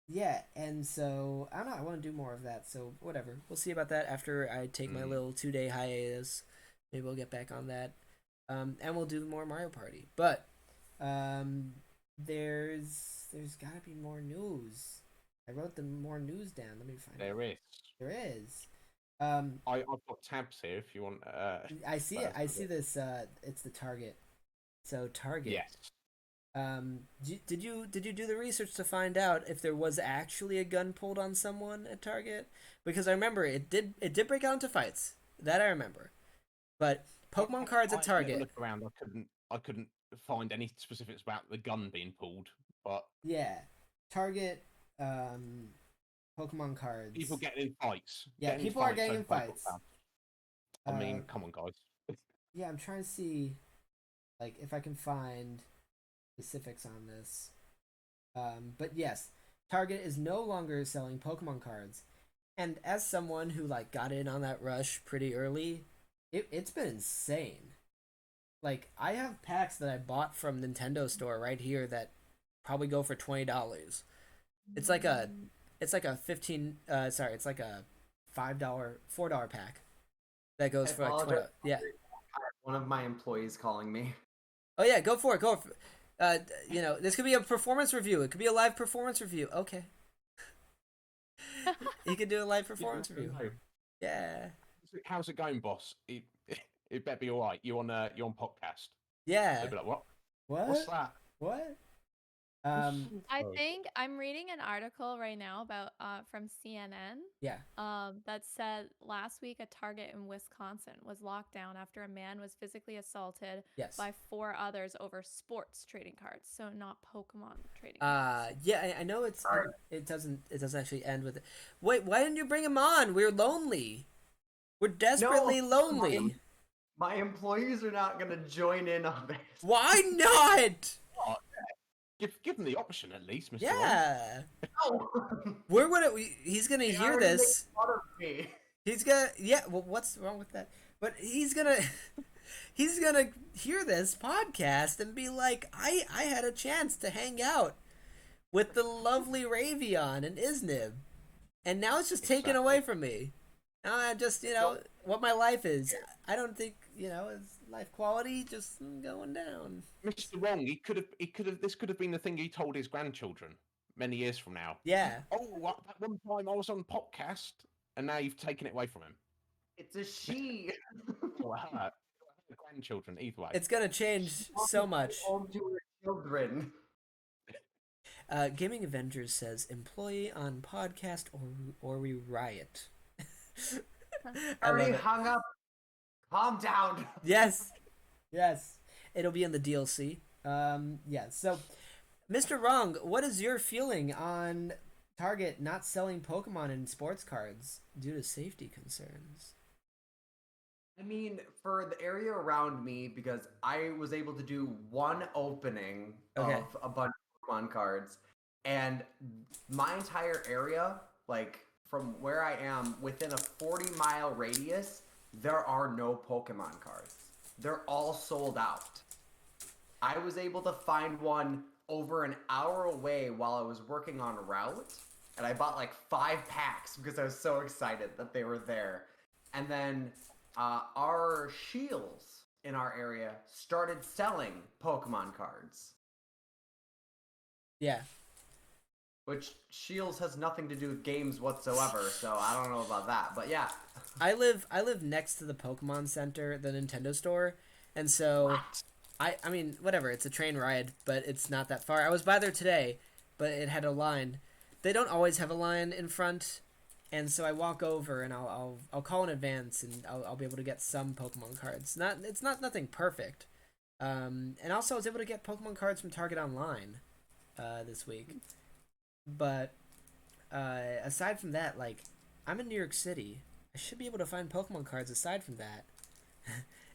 Yeah, and so I don't know. I want to do more of that. So whatever. We'll see about that after I take my little 2-day hiatus. Maybe we'll get back on that. And we'll do more Mario Party. But there's got to be more news. I wrote the more news down. Let me find it. There is. There is. I've got tabs here if you want. I see it. I see this. It's the Target. So Target. Yes. Did you do the research to find out if there was actually a gun pulled on someone at Target? Because I remember it did break out into fights. That I remember. But Pokemon cards at Target. Look around. I couldn't find any specifics about the gun being pulled. But yeah, Target. Pokemon cards. People getting in fights. Yeah, people are getting in fights. I mean, come on, guys. Yeah, I'm trying to see, like, if I can find specifics on this. But yes, Target is no longer selling Pokemon cards, and as someone who like got in on that rush pretty early, it's been insane. Like, I have packs that I bought from Nintendo Store right here that probably go for $20. It's like a $15. It's like a $4 pack that goes for like 20. Yeah. One of my employees calling me. Oh yeah, go for it. This could be a performance review. It could be a live performance review. Okay. You could do a live performance review. Yeah. How's it going, boss? It better be all right. You on PockCast? Yeah. They'll be like, what? What? What's that? What? I think I'm reading an article right now about from CNN. Yeah. That said last week a Target in Wisconsin was locked down after a man was physically assaulted Yes. by 4 others over sports trading cards, so not Pokemon trading cards. Yeah, I know it doesn't actually end with it. Wait, why didn't you bring him on? We're lonely. We're desperately lonely. My employees are not gonna join in on this. Why not? Oh, give them the option at least, Mr. Yeah. No. He's gonna They hear already this. make fun of me. He's gonna well, what's wrong with that? But he's gonna hear this podcast and be like, I had a chance to hang out with the lovely Rhaeveon and Iznib, and now it's just taken away from me. Now I just what my life is. I don't think it's life quality just going down. Mr. Wrong, this could have been the thing he told his grandchildren many years from now. Yeah. Oh, that one time I was on PockCast, and now you've taken it away from him. It's a she. Or her. The grandchildren, either way. It's gonna change so much. Home to her children. Gaming Avengers says employee on podcast or we riot. Already hung up. Calm down. Yes. It'll be in the DLC. Yeah. So, Mr. Wrong, what is your feeling on Target not selling Pokemon in sports cards due to safety concerns? I mean, for the area around me, because I was able to do one opening of a bunch of Pokemon cards, and my entire area, like from where I am, within a 40-mile radius, there are no Pokemon cards. They're all sold out. I was able to find one over an hour away while I was working on a route, and I bought like 5 packs because I was so excited that they were there. And then our Shields in our area started selling Pokemon cards. Yeah. Which Shields has nothing to do with games whatsoever, so I don't know about that. But yeah. I live next to the Pokemon Center, the Nintendo store, and so I mean, whatever, it's a train ride, but it's not that far. I was by there today, but it had a line. They don't always have a line in front, and so I walk over and I'll call in advance and I'll be able to get some Pokemon cards. It's not nothing perfect. And also I was able to get Pokemon cards from Target Online this week. But aside from that, like, I'm in New York City. I should be able to find Pokemon cards aside from that.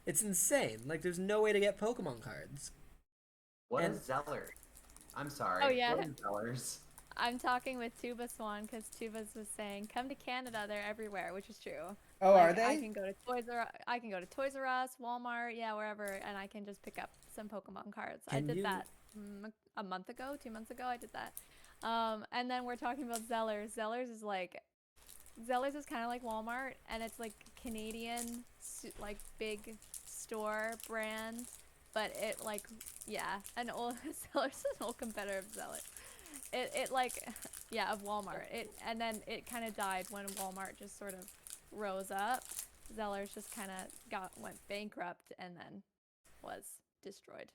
It's insane. Like, there's no way to get Pokemon cards. What is Zeller? I'm sorry. Oh, yeah. What is Zellers? I'm talking with Tuba Swan because Tubas was saying, "Come to Canada, they're everywhere," which is true. Oh, like, are they? I can go to Toys R Us, Walmart, yeah, wherever, and I can just pick up some Pokemon cards. I did that a month ago, 2 months ago. I did that. And then we're talking about Zellers. Zellers is kind of like Walmart, and it's like Canadian, like big store brand, but it like, yeah, an old Zellers is an old competitor of Zellers. It like, yeah, of Walmart. And then it kind of died when Walmart just sort of rose up. Zellers just kind of went bankrupt and then was destroyed.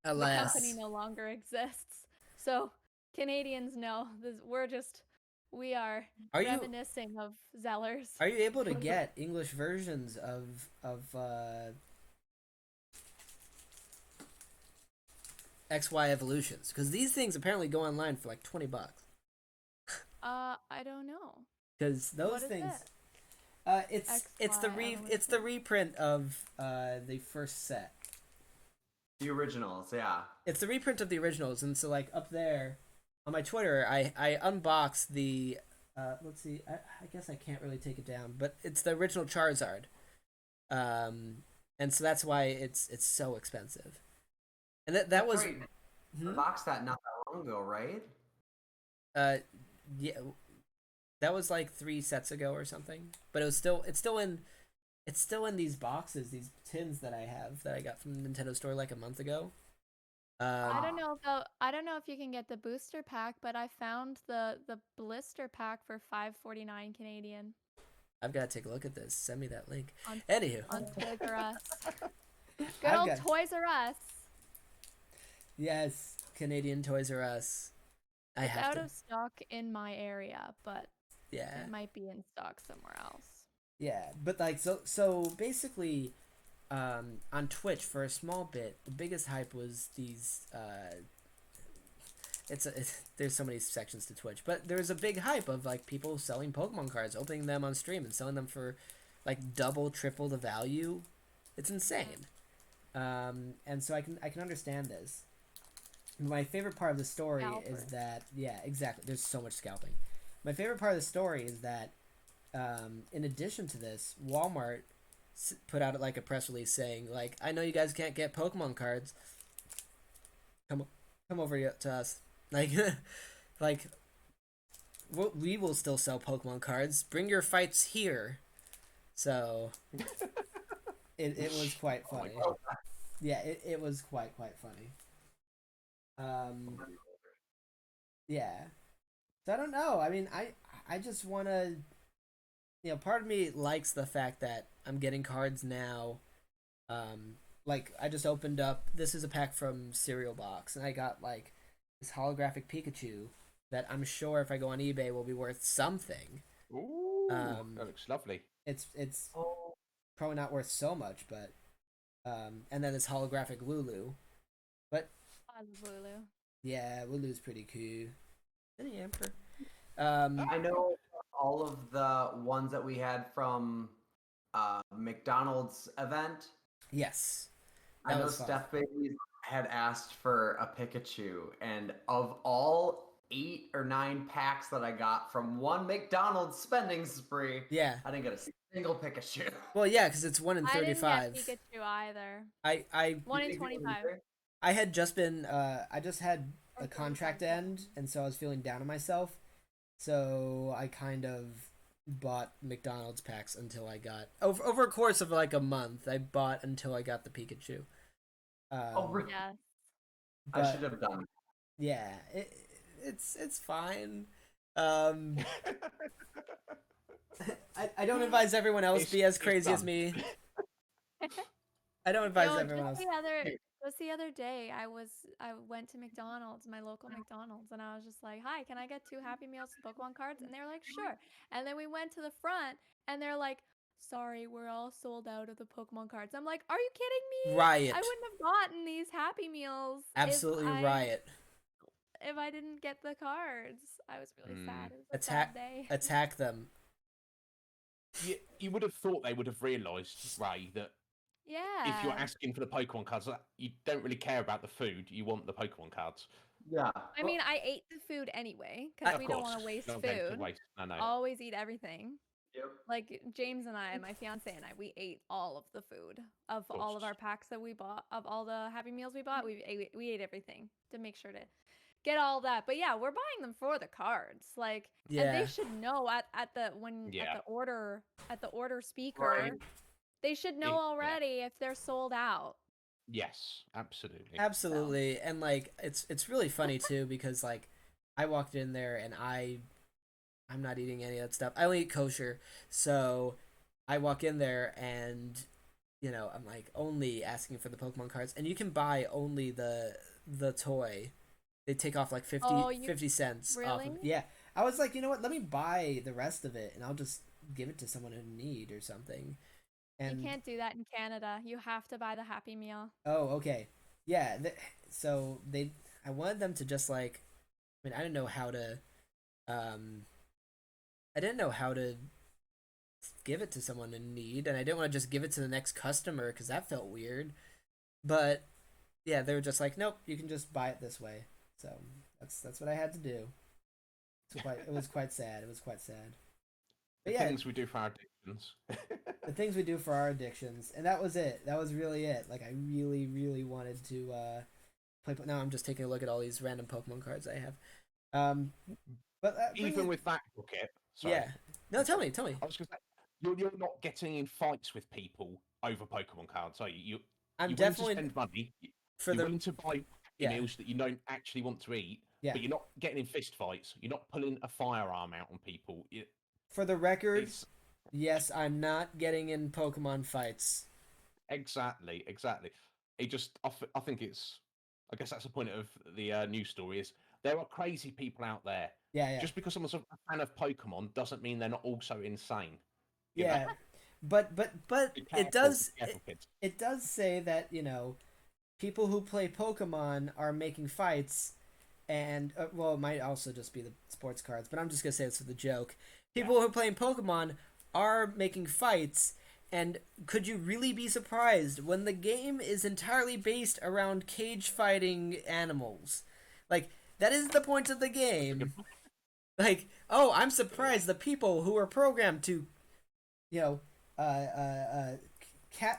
Alas. The company no longer exists. So Canadians know this, we are reminiscing of Zellers. Are you able to get English versions of XY evolutions? Because these things apparently go online for like $20. I don't know. Because those things, it's the reprint of the first set. The originals, yeah. It's the reprint of the originals, and so like up there on my Twitter, I unboxed the let's see, I guess I can't really take it down, but it's the original Charizard, and so that's why it's so expensive. And that was unboxed that not that long ago, right? Yeah, that was like 3 sets ago or something. But it's still in these boxes, these tins that I got from the Nintendo store like a month ago. I don't know if you can get the booster pack, but I found the blister pack for $5.49 Canadian. I've got to take a look at this. Send me that link. Anywho, on Toys R Us. Good old Toys R Us. Yes, Canadian Toys R Us. I It's have out to. of stock in my area, but Yeah. it might be in stock somewhere else. Yeah, but like so basically on Twitch for a small bit, the biggest hype was these there's so many sections to Twitch, but there was a big hype of like people selling Pokemon cards, opening them on stream and selling them for like double, triple the value. It's insane. And so I can understand this. My favorite part of the story is that exactly. There's so much scalping. My favorite part of the story is that in addition to this, Walmart put out like a press release saying like, I know you guys can't get Pokemon cards. Come over to us. Like like we will still sell Pokemon cards. Bring your fights here. So it was quite funny. Yeah, it was quite funny. Yeah. So I don't know. I mean, I just want to, part of me likes the fact that I'm getting cards now. Like I just opened up. This is a pack from Cereal Box, and I got like this holographic Pikachu that I'm sure if I go on eBay will be worth something. Ooh, that looks lovely. It's probably not worth so much, but and then this holographic Lulu, but I love Lulu. yeah, Lulu's pretty cool. And the Emperor. I know all of the ones that we had from McDonald's event. Yes. I know Steph Baby had asked for a Pikachu, and of all 8 or 9 packs that I got from one McDonald's spending spree, yeah, I didn't get a single Pikachu. Well, yeah, because it's 1 in 35. I didn't get Pikachu either. I 1 in 25. I had just been I just had a contract end, and so I was feeling down on myself. So I kind of bought McDonald's packs until I got over a course of like a month. I bought until I got the Pikachu. Really? Yes. I should have done. Yeah, it's fine. I don't advise everyone else be as crazy as me. I don't advise everyone else. Just the other day, I went to McDonald's, my local McDonald's, and I was just like, "Hi, can I get 2 Happy Meals and Pokemon cards?" And they were like, "Sure." And then we went to the front, and they're like, "Sorry, we're all sold out of the Pokemon cards." I'm like, "Are you kidding me? Riot. I wouldn't have gotten these Happy Meals. Absolutely riot. If I didn't get the cards, I was really sad. It was a sad day. Attack them. You would have thought they would have realised, Ray, that if you're asking for the Pokemon cards, you don't really care about the food. You want the Pokemon cards. Yeah. I mean, I ate the food anyway because we don't want to waste food. No. Always eat everything. Yep. Like James and I, my fiance and I, we ate all of the food of all of our packs that we bought, of all the Happy Meals we bought. We ate everything to make sure to get all that. But yeah, we're buying them for the cards. Like, and they should know at the order speaker. Right. They should know already if they're sold out. Yes, absolutely. Absolutely. So. And like it's really funny too because like I walked in there and I'm not eating any of that stuff. I only eat kosher. So I walk in there and I'm like only asking for the Pokemon cards, and you can buy only the toy. They take off like 50 cents off of, yeah. I was like, you know what? Let me buy the rest of it and I'll just give it to someone in need or something. And you can't do that in Canada. You have to buy the Happy Meal. Oh, okay. Yeah, so I wanted them to just like, I mean, I didn't know how to give it to someone in need, and I didn't want to just give it to the next customer because that felt weird. But yeah, they were just like, nope, you can just buy it this way. So that's what I had to do. It was quite sad. It was quite sad. But the things we do for our addictions. The things we do for our addictions, and that was it. That was really it. Like I really, really wanted to play. Now I'm just taking a look at all these random Pokemon cards I have. But even with that bucket, yeah. No, tell me. I was going to say, you're not getting in fights with people over Pokemon cards, are you? I'm you're definitely willing to spend money. You're willing to buy meals that you don't actually want to eat, but you're not getting in fist fights. You're not pulling a firearm out on people. For the record, yes, I'm not getting in Pokemon fights. Exactly. I think it's I guess that's the point of the news story is there are crazy people out there. Yeah, Just because someone's a fan of Pokemon doesn't mean they're not also insane. You know? yeah. But Be it careful, does be careful, kids. it does say that, people who play Pokemon are making fights, and well, it might also just be the sports cards, but I'm just gonna say this for the joke. People who are playing Pokemon are making fights, and could you really be surprised when the game is entirely based around cage fighting animals? Like, that is the point of the game. Like, oh, I'm surprised the people who are programmed to, you know,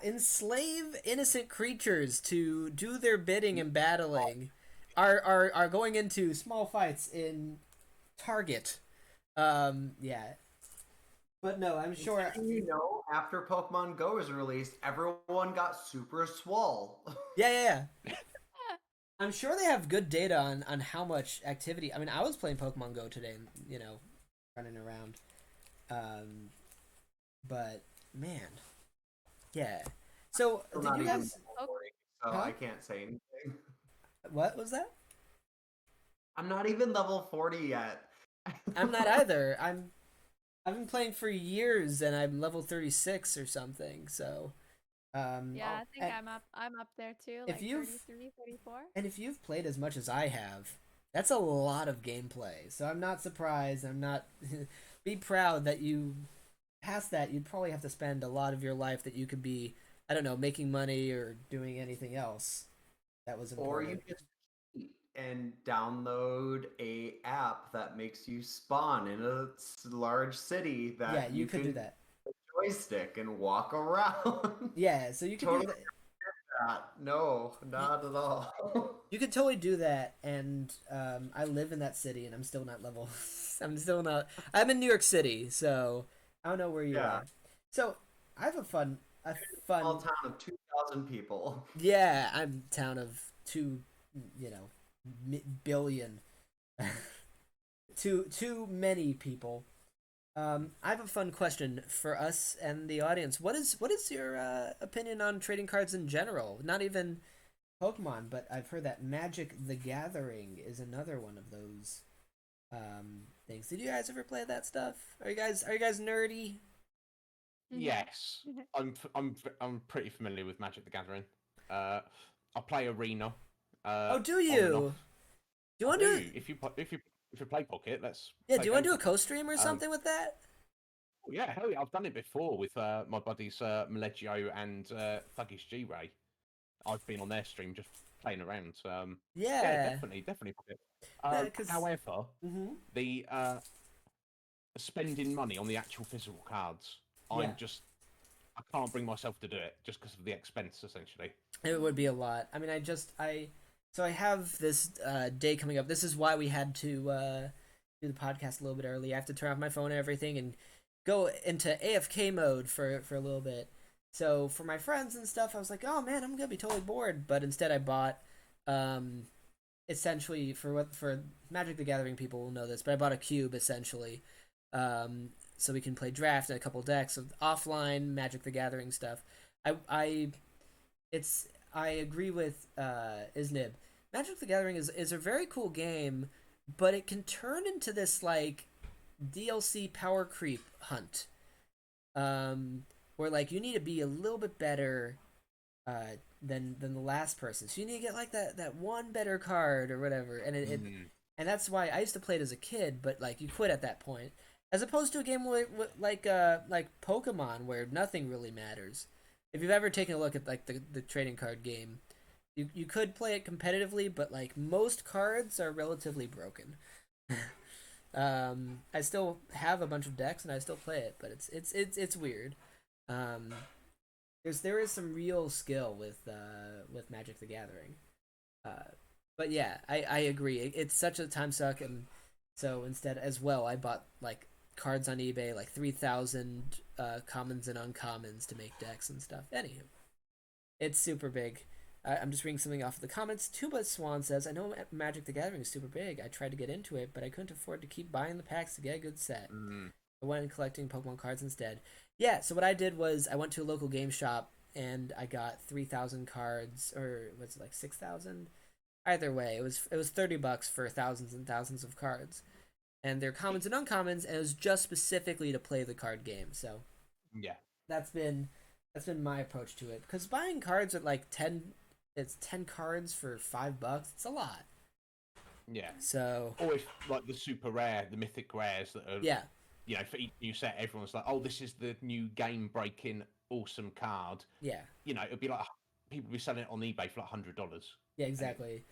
enslave innocent creatures to do their bidding and battling are going into small fights in Target. Yeah. But no, I'm sure. After Pokemon Go was released, everyone got super swole. Yeah. I'm sure they have good data on how much activity. I mean, I was playing Pokemon Go today, running around. But man, yeah. So I'm did not you even guys? level 40, so Huh? I can't say anything. What was that? I'm not even level 40 yet. I'm not either. I've been playing for years and I'm level 36 or something. So, Yeah, I think and I'm up there too, if like you've 33, 34. and if you've played as much as I have, that's a lot of gameplay. So I'm not surprised. I'm not be proud that you past that. You'd probably have to spend a lot of your life that you could be, I don't know, making money or doing anything else that was Or you important. just cheat and download a app that makes you spawn in a large city Yeah, that you you could do can that. joystick and walk around. Yeah, so you could do Totally that. that. No, You, not at all. you could totally do that, and I live in that city, and I'm still not level. I'm still not. I'm in New York City, so I don't know where you Yeah. are. So I have a Small fun. town of 2,000 people. Yeah, I'm town of two, billion. Too many people. I have a fun question for us and the audience. What is your opinion on trading cards in general? Not even Pokemon, but I've heard that Magic the Gathering is another one of those things. Did you guys ever play that stuff? Are you guys nerdy? Yes, I'm pretty familiar with Magic the Gathering. I play Arena. Oh, do On and you? off. Do you I want to do. do? If you play Pocket, let's Yeah, do play you a want game to do a Pocket. co-stream or something with that? Yeah, hell yeah, I've done it before with my buddies Maleggio and Thuggish G Ray. I've been on their stream just playing around. Yeah, Yeah, definitely Pocket. because However, the spending money on the actual physical cards, yeah, I can't bring myself to do it just because of the expense, essentially. it would be a lot. I mean, so I have this day coming up. This is why we had to do the podcast a little bit early. I have to turn off my phone and everything and go into AFK mode for a little bit. So for my friends and stuff, I was like, oh man, I'm gonna be totally bored. But instead, I bought um, essentially for Magic the Gathering people will know this, but I bought a cube essentially, so we can play draft and a couple decks of offline Magic the Gathering stuff. I it's I agree with Iznib. Magic the Gathering is a very cool game, but it can turn into this like DLC power creep hunt, where like you need to be a little bit better than the last person. So you need to get like that one better card or whatever, and that's why I used to play it as a kid, but like you quit at that point, as opposed to a game like Pokemon where nothing really matters. If you've ever taken a look at like the trading card game, you could play it competitively, but like most cards are relatively broken. I still have a bunch of decks and I still play it, but it's weird. Um, there is some real skill with Magic the Gathering. But yeah, I agree. It's such a time suck, and so instead as well, I bought like cards on eBay, like 3,000 commons and uncommons to make decks and stuff. Anywho, it's super big. I'm just reading something off of the comments. Tuba Swan says, I know Magic the Gathering is super big. I tried to get into it, but I couldn't afford to keep buying the packs to get a good set. I went and collecting Pokemon cards instead. Yeah, so what I did was I went to a local game shop and I got 3,000 cards, or was it like 6,000? either way, it was $30 for thousands and thousands of cards, and they're commons and uncommons, and it was just specifically to play the card game. So Yeah. that's been my approach to it. Because buying cards at like 10 cards for $5, it's a lot. Yeah. So Or if like the super rare, the mythic rares that are yeah, for each new set, everyone's like, oh, this is the new game breaking awesome card. yeah, It'd be like people be selling it on eBay for like $100. yeah, exactly.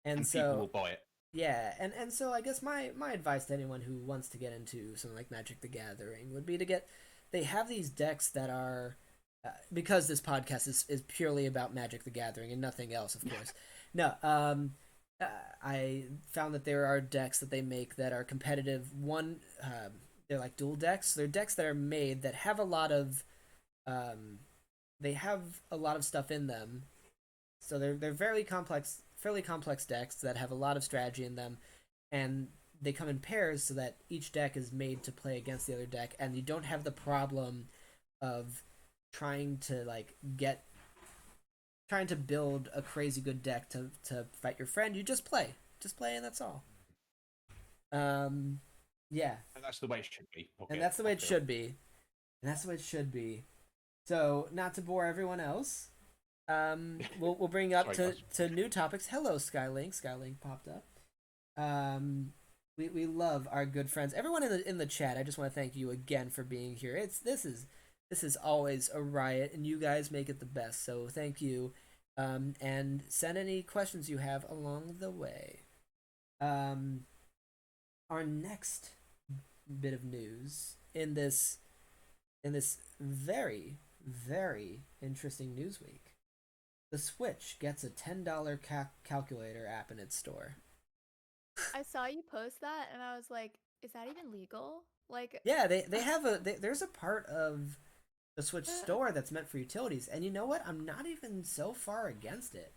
And And people will so buy it. yeah, and so I guess my advice to anyone who wants to get into something like Magic the Gathering would be to get. They have these decks that are because this podcast is purely about Magic the Gathering and nothing else, of course. No, I found that there are decks that they make that are competitive. They're like dual decks. They're decks that are made that have a lot of, they have a lot of stuff in them. So they're fairly complex decks that have a lot of strategy in them, and they come in pairs so that each deck is made to play against the other deck, and you don't have the problem of trying to build a crazy good deck to fight your friend. You just play, and that's all. Yeah, And that's the way it should be. and that's the way it should be, So, not to bore everyone else, we'll bring up Sorry, to new topics. Hello, Skylink. Skylink popped up. We love our good friends. Everyone in the chat. I just want to thank you again for being here. This is always a riot, and you guys make it the best. So thank you. And send any questions you have along the way. Our next bit of news in this very, very interesting news week. The Switch gets a $10 calculator app in its store. I saw you post that, and I was like, "Is that even legal?" Like, Yeah, they have there's a part of the Switch store that's meant for utilities, and you know what? I'm not even so far against it.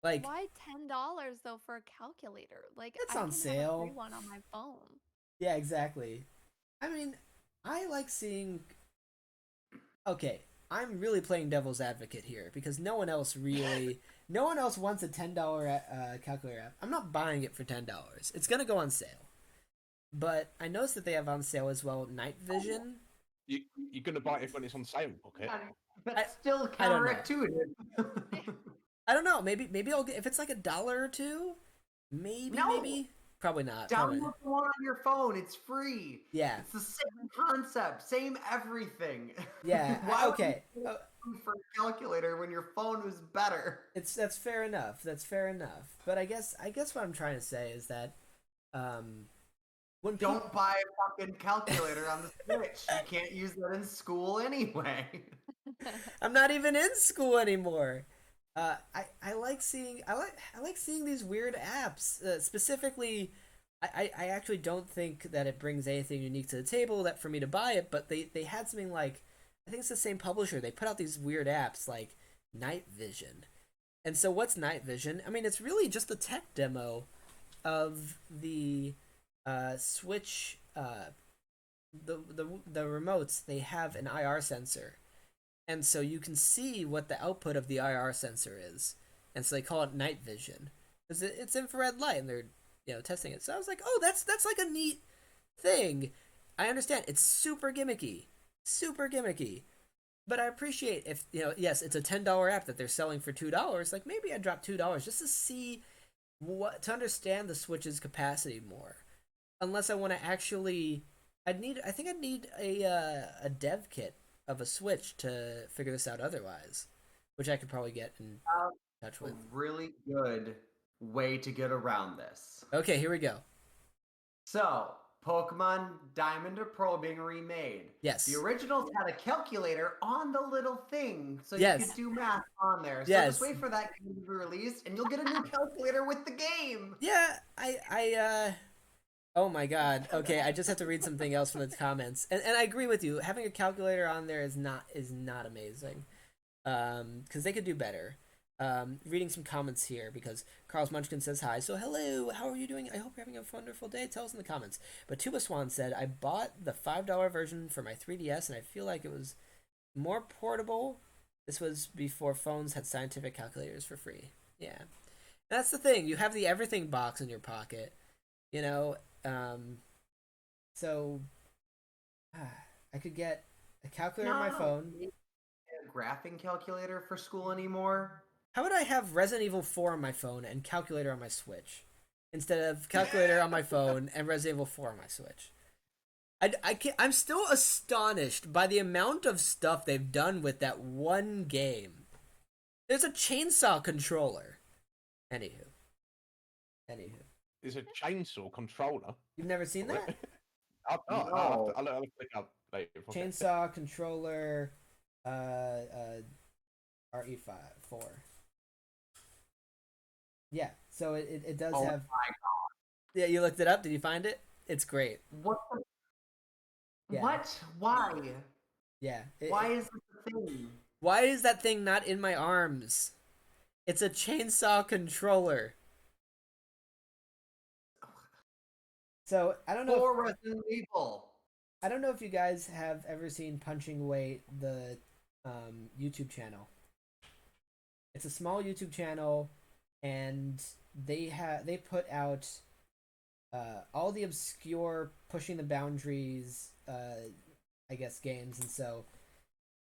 Like, why $10 though for a calculator? Like, It's I on can sale. have a free one on my phone. yeah, exactly. I mean, I like seeing. Okay, I'm really playing devil's advocate here because no one else wants a $10 calculator app. I'm not buying it for $10. It's gonna go on sale, but I noticed that they have on sale as well Night Vision. You're going to buy it when it's on sale, Pocket. That's still I don't know. counterintuitive. I don't know. Maybe I'll get if it's like $1 or $2. Maybe No. maybe probably not. Probably. Download the one on your phone. It's free. Yeah. It's the same concept, same everything. Yeah. Why Okay. would you pay for a calculator when your phone was better? That's fair enough. But I guess what I'm trying to say is that when Don't buy a fucking calculator on the Switch. You can't use that in school anyway. I'm not even in school anymore. I like seeing these weird apps. Specifically, I actually don't think that it brings anything unique to the table that for me to buy it. But they had something like, I think it's the same publisher. They put out these weird apps like Night Vision. And so what's Night Vision? I mean, it's really just a tech demo of the Switch. The remotes, they have an IR sensor. And so you can see what the output of the IR sensor is. And so they call it Night Vision. Because it's infrared light and they're testing it. So I was like, oh, that's like a neat thing. I understand. It's super gimmicky. But I appreciate if, yes, it's a $10 app that they're selling for $2. Like, maybe I'd drop $2 just to see to understand the Switch's capacity more. Unless I want to actually, I think I'd need a dev kit of a Switch to figure this out otherwise, which I could probably get in touch with. A really good way to get around this. Okay, here we go. So, Pokemon Diamond or Pearl being remade. Yes. The originals had a calculator on the little thing, so Yes. you could do math on there. So Yes. just wait for that game to be released, and you'll get a new calculator with the game. Yeah, oh my god. Okay, I just have to read something else from the comments. And I agree with you. Having a calculator on there is not amazing. Because they could do better. Reading some comments here because Carl's Munchkin says hi. So hello, how are you doing? I hope you're having a wonderful day. Tell us in the comments. But Tuba Swan said, I bought the $5 version for my 3DS and I feel like it was more portable. This was before phones had scientific calculators for free. Yeah. That's the thing. You have the everything box in your pocket, you know. So I could get a calculator on my phone. Need a graphing calculator for school anymore. How would I have Resident Evil 4 on my phone and calculator on my Switch instead of calculator on my phone and Resident Evil 4 on my Switch? I'm still astonished by the amount of stuff they've done with that one game. There's a chainsaw controller. Anywho. It's a chainsaw controller. You've never seen that? I'll have to click up later. Chainsaw controller, RE4. Yeah, so it does have. My God. Yeah, you looked it up. Did you find it? It's great. What? Yeah. What? Why? Yeah. Why is this a thing? Why is that thing not in my arms? It's a chainsaw controller. So I don't know. For Resident Evil. I don't know if you guys have ever seen Punching Weight, the YouTube channel. It's a small YouTube channel, and they put out all the obscure, pushing the boundaries, I guess, games, and so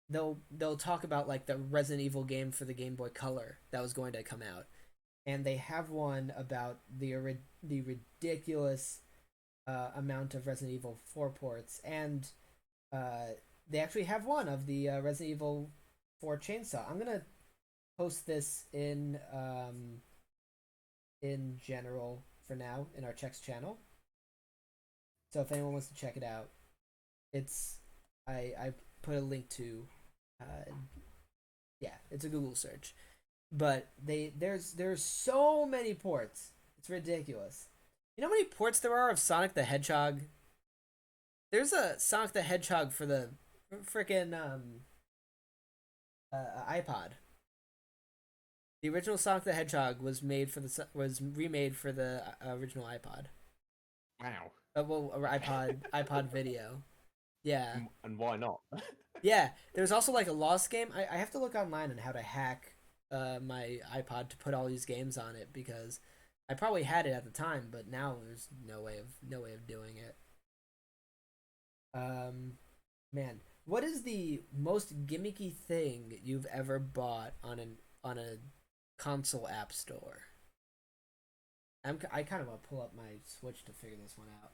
they'll talk about like the Resident Evil game for the Game Boy Color that was going to come out, and they have one about the ridiculous amount of Resident Evil 4 ports, and they actually have one of the Resident Evil 4 chainsaw. I'm gonna post this in general for now in our checks channel. So if anyone wants to check it out, it's I put a link to yeah, it's a Google search. But there's so many ports. It's ridiculous. You know how many ports there are of Sonic the Hedgehog? There's a Sonic the Hedgehog for the freaking iPod. The original Sonic the Hedgehog was remade for the original iPod. Wow. iPod Video. Yeah. And why not? Yeah. There's also like a lost game. I have to look online on how to hack my iPod to put all these games on it, because I probably had it at the time, but now there's no way of doing it. Man, what is the most gimmicky thing you've ever bought on a console app store? I kind of want to pull up my Switch to figure this one out.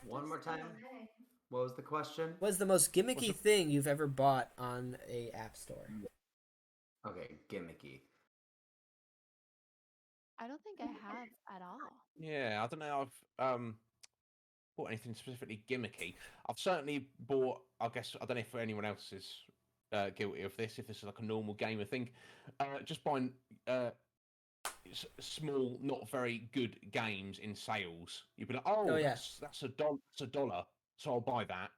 One more time. What was the question? What is the most gimmicky thing you've ever bought on a app store? Okay, gimmicky. I don't think I have at all. Yeah, I don't know. I've bought anything specifically gimmicky. I've certainly bought. I guess I don't know if anyone else is guilty of this. If this is like a normal gamer thing, just buying small, not very good games in sales. You'd be like, oh yeah, that's $1. That's $1. So I'll buy that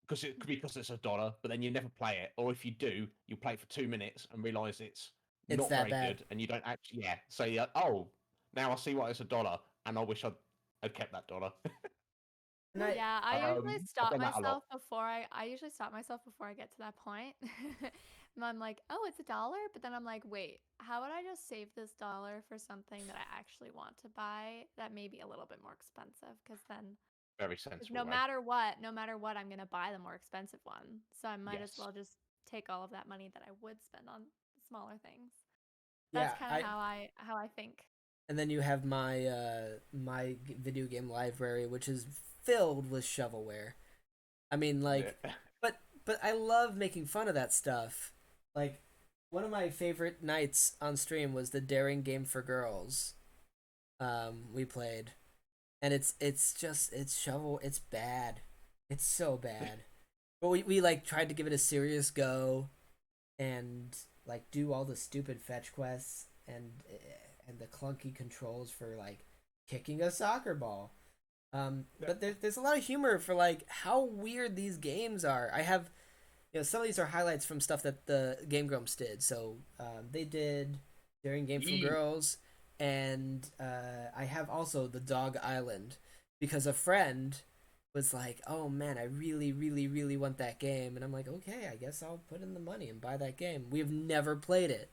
because it's $1. But then you never play it, or if you do, you play it for 2 minutes and realise it's not very good, and you don't actually say, oh, now I see why it's $1, and I wish I'd kept that $1. Yeah, I usually stop myself before I usually stop myself before I get to that point. And I'm like, oh, it's $1, but then I'm like, wait, how would I just save this $1 for something that I actually want to buy that may be a little bit more expensive? Because then very sensible. No matter what, I'm gonna buy the more expensive one. So I might as well just take all of that money that I would spend on smaller things. That's kind of how I think. And then you have my my video game library, which is filled with shovelware. I mean, like, but I love making fun of that stuff. Like, one of my favorite nights on stream was the Daring Game for Girls. We played, and it's bad. It's so bad. But we like tried to give it a serious go, and like do all the stupid fetch quests and the clunky controls for like kicking a soccer ball. But there's a lot of humor for like how weird these games are. I have, some of these are highlights from stuff that the Game Grumps did. So they did Daring Game for Girls, and I have also the Dog Island, because a friend was like, oh man, I really, really, really want that game, and I'm like, okay, I guess I'll put in the money and buy that game. We have never played it,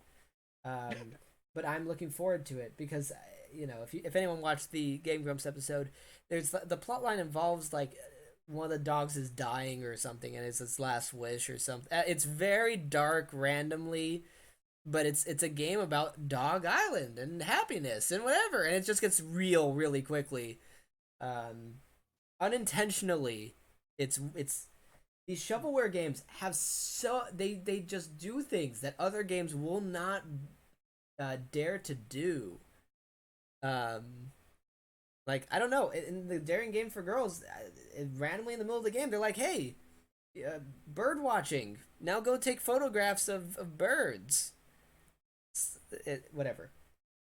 but I'm looking forward to it because if anyone watched the Game Grumps episode, there's the plot line involves like one of the dogs is dying or something, and it's its last wish or something. It's very dark, randomly, but it's a game about Dog Island and happiness and whatever, and it just gets real really quickly. Unintentionally, it's these shovelware games have they just do things that other games will not dare to do. Like, I don't know, in the daring game for girls, randomly in the middle of the game, they're like, hey, bird watching, now go take photographs of birds. Whatever.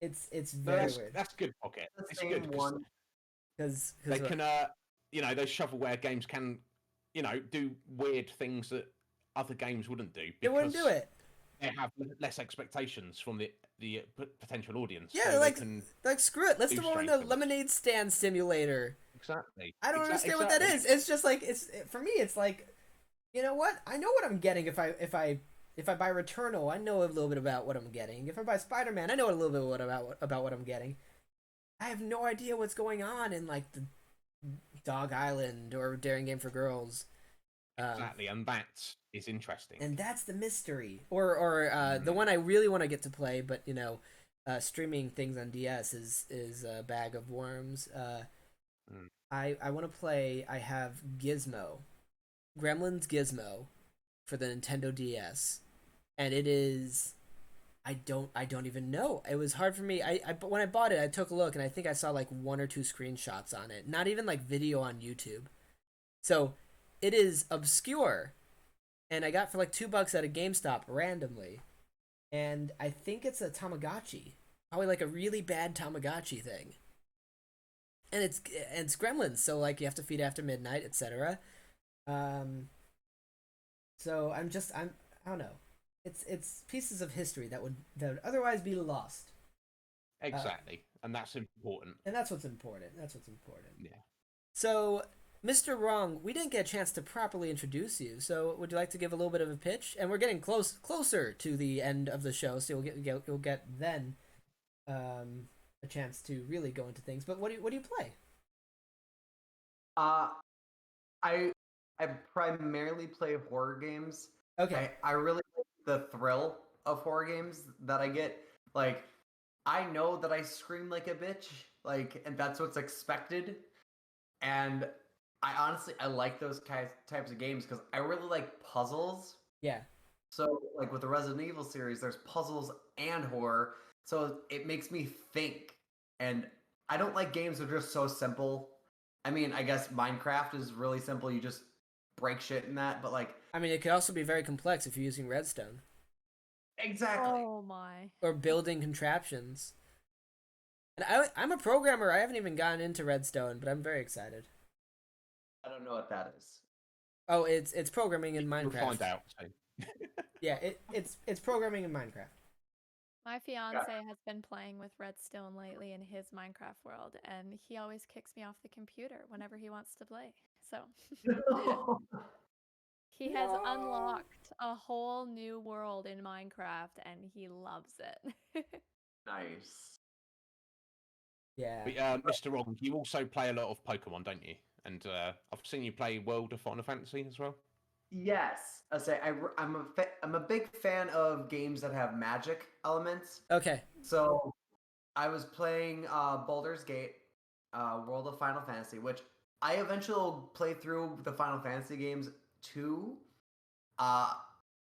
It's very weird. That's good, Pocket. The It's same good one. because they can, those shovelware games can, do weird things that other games wouldn't do. They wouldn't do it. They have less expectations from the potential audience. Yeah, so like screw it. Let's do one with a lemonade stand simulator. Exactly. I don't understand what that is. It's just like for me. It's like, you know what? I know what I'm getting if I buy Returnal. I know a little bit about what I'm getting. If I buy Spider-Man, I know a little bit about what I'm getting. I have no idea what's going on in like the Dog Island or Daring Game for Girls. Exactly, and that is interesting. And that's the mystery. Or the one I really want to get to play, but streaming things on DS is a bag of worms. I want to play. I have Gizmo, Gremlins Gizmo, for the Nintendo DS, and it is. I don't even know. It was hard for me. But when I bought it, I took a look, and I think I saw like 1 or 2 screenshots on it. Not even like video on YouTube. So it is obscure, and I got for like $2 at a GameStop randomly, and I think it's a Tamagotchi, probably like a really bad Tamagotchi thing. And it's Gremlins, so like you have to feed after midnight, etc. So I don't know. It's pieces of history that would otherwise be lost. Exactly, and that's important. And that's what's important. Yeah. So, MrWrong, we didn't get a chance to properly introduce you. So, would you like to give a little bit of a pitch? And we're getting closer to the end of the show, so you'll get then a chance to really go into things. But what do you play? I primarily play horror games. Okay. I really like the thrill of horror games that I get. Like, I know that I scream like a bitch, and that's what's expected. And I like those types of games because I really like puzzles. Yeah. So, like with the Resident Evil series, there's puzzles and horror, so it makes me think. And I don't like games that are just so simple. I mean, I guess Minecraft is really simple. You just break shit in that, but I mean, it could also be very complex if you're using redstone. Exactly. Oh my. Or building contraptions. And I'm a programmer. I haven't even gotten into redstone, but I'm very excited. I don't know what that is. Oh, it's programming in Minecraft. We'll find out. So. Yeah, it's programming in Minecraft. My fiance has been playing with redstone lately in his Minecraft world, and he always kicks me off the computer whenever he wants to play. So he has unlocked a whole new world in Minecraft, and he loves it. Nice. Yeah. But, MrWrong, you also play a lot of Pokemon, don't you? And I've seen you play World of Final Fantasy as well. Yes, I'm a big fan of games that have magic elements. Okay. So I was playing Baldur's Gate, World of Final Fantasy, which I eventually will play through the Final Fantasy games too. I'll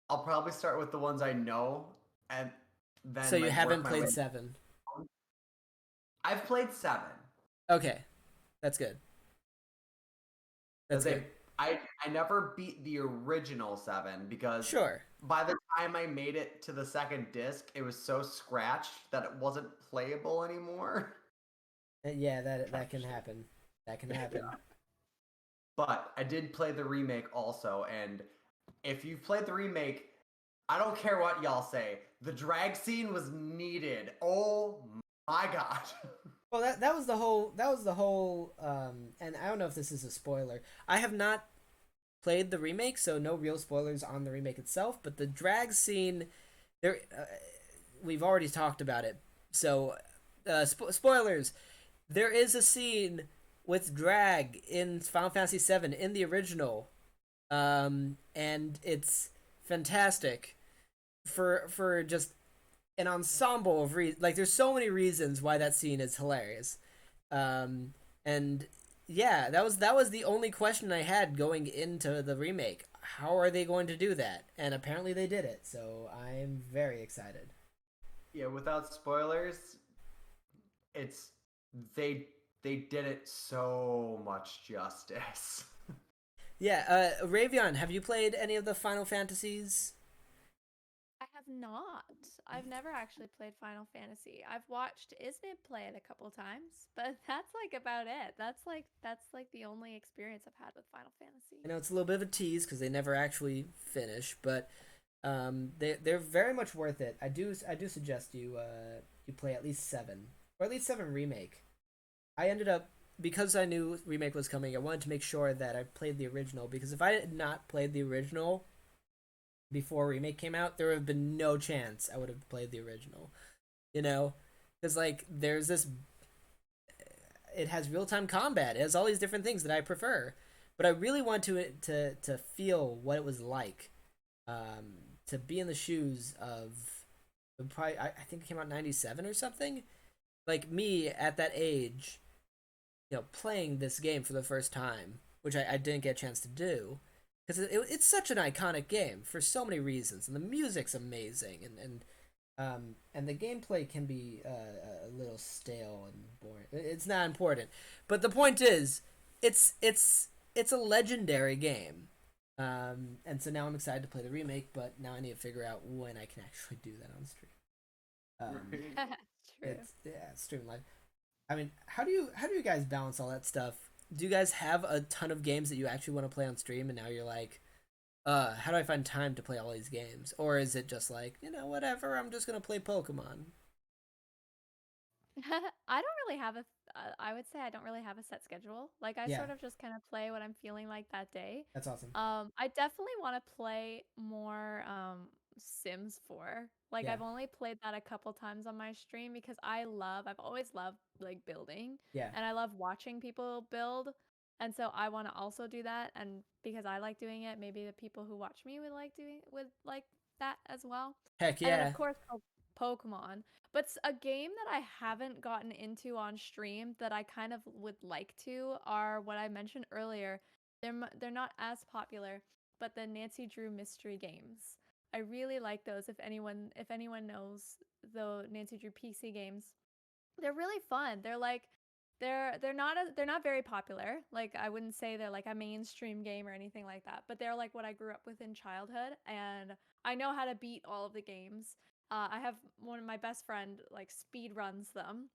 probably start with the ones I know, and then. So you haven't played 7. I've played 7. Okay, that's good. That's good. I never beat the original 7 because Sure. By the time I made it to the second disc, it was so scratched that it wasn't playable anymore. Yeah, that can happen. That can happen. Yeah. But I did play the remake also, and if you've played the remake, I don't care what y'all say. The drag scene was needed. Oh my god. Well, that was the whole and I don't know if this is a spoiler. I have not played the remake, so no real spoilers on the remake itself, but the drag scene there we've already talked about it. So spoilers, there is a scene with drag in Final Fantasy VII in the original, and it's fantastic for just an ensemble of like there's so many reasons why that scene is hilarious, and yeah, that was the only question I had going into the remake. How are they going to do that? And apparently they did it, so I'm very excited. Yeah, without spoilers, it's they they did it so much justice. Yeah, Rhaeveon, have you played any of the Final Fantasies? I have not. I've never actually played Final Fantasy. I've watched Iznib play it a couple times, but that's like about it. That's like the only experience I've had with Final Fantasy. I know it's a little bit of a tease because they never actually finish, but they're very much worth it. I do suggest you play at least seven, or at least seven remake. I ended up, because I knew remake was coming, I wanted to make sure that I played the original, because if I had not played the original before remake came out, there would have been no chance I would have played the original. You know, because like there's this, it has real time combat. It has all these different things that I prefer, but I really want to feel what it was like, to be in the shoes of probably I think it came out in '97 or something. Like me at that age, playing this game for the first time, which I didn't get a chance to do, because it's such an iconic game for so many reasons, and the music's amazing, and the gameplay can be a little stale and boring. It's not important, but the point is, it's a legendary game, and so now I'm excited to play the remake, but now I need to figure out when I can actually do that on stream. True. It's stream live. I mean, how do you guys balance all that stuff? Do you guys have a ton of games that you actually want to play on stream, and now you're like, how do I find time to play all these games? Or is it just like, whatever, I'm just gonna play Pokemon? I don't really have a. I would say I don't really have a set schedule. Like I Yeah, sort of just kind of play what I'm feeling like that day. that's awesome. I definitely want to play more Sims 4. Like Yeah, I've only played that a couple times on my stream because I've always loved like building yeah. and I love watching people build. And so I want to also do that and because I like doing it, maybe the people who watch me would like that as well. Heck And then of yeah. course Pokemon. But a game that I haven't gotten into on stream that I kind of would like to are what I mentioned earlier. They're not as popular, but the Nancy Drew mystery games. I really like those. If anyone knows the Nancy Drew PC games, they're really fun. They're not very popular. Like I wouldn't say they're like a mainstream game or anything like that, but they're like what I grew up with in childhood and I know how to beat all of the games. I have one of my best friend like speed runs them.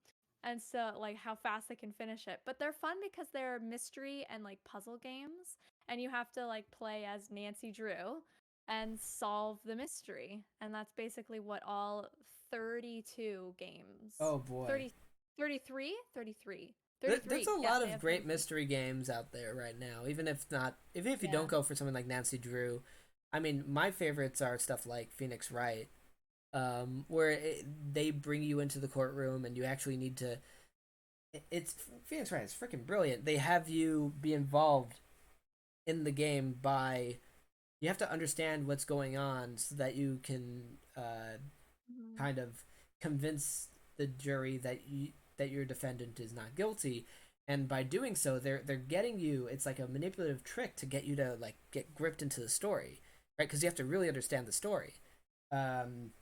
And so like how fast they can finish it. But they're fun because they're mystery and like puzzle games and you have to like play as Nancy Drew and solve the mystery. And that's basically what all 32 games. Oh boy. 30 33, 33, There's 33. a Yes, lot they of have great 33. mystery games out there right now. Even if you Yeah. don't go for something like Nancy Drew, I mean, my favorites are stuff like Phoenix Wright, where they bring you into the courtroom and you actually need to. It's Phoenix Wright is freaking brilliant. They have you be involved in the game by you have to understand what's going on so that you can Mhm. kind of convince the jury that your defendant is not guilty, and by doing so they're getting you. It's like a manipulative trick to get you to like get gripped into the story, right? Because you have to really understand the story. um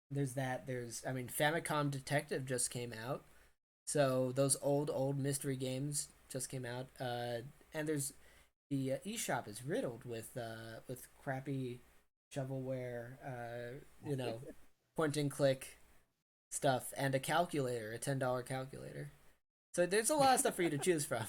there's that. There's, I mean, Famicom Detective just came out, so those old mystery games just came out. And there's the eShop is riddled with crappy shovelware, point and click stuff, and a calculator, a $10 calculator. So there's a lot of stuff for you to choose from.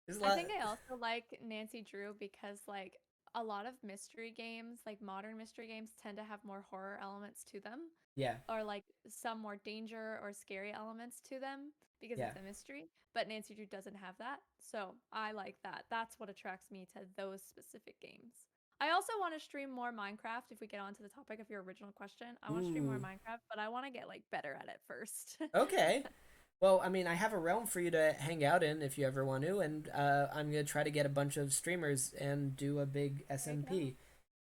There's a I lot. think I also like Nancy Drew because like a lot of mystery games, like modern mystery games tend to have more horror elements to them. Yeah. or like some more danger or scary elements to them because Yeah. it's a mystery. But Nancy Drew doesn't have that. So I like that. That's what attracts me to those specific games. I also want to stream more Minecraft if we get on to the topic of your original question. I want to stream more Ooh. Minecraft, but I want to get like better at it first. Okay. Well, I mean, I have a realm for you to hang out in if you ever want to, and I'm gonna try to get a bunch of streamers and do a big There you go. SMP.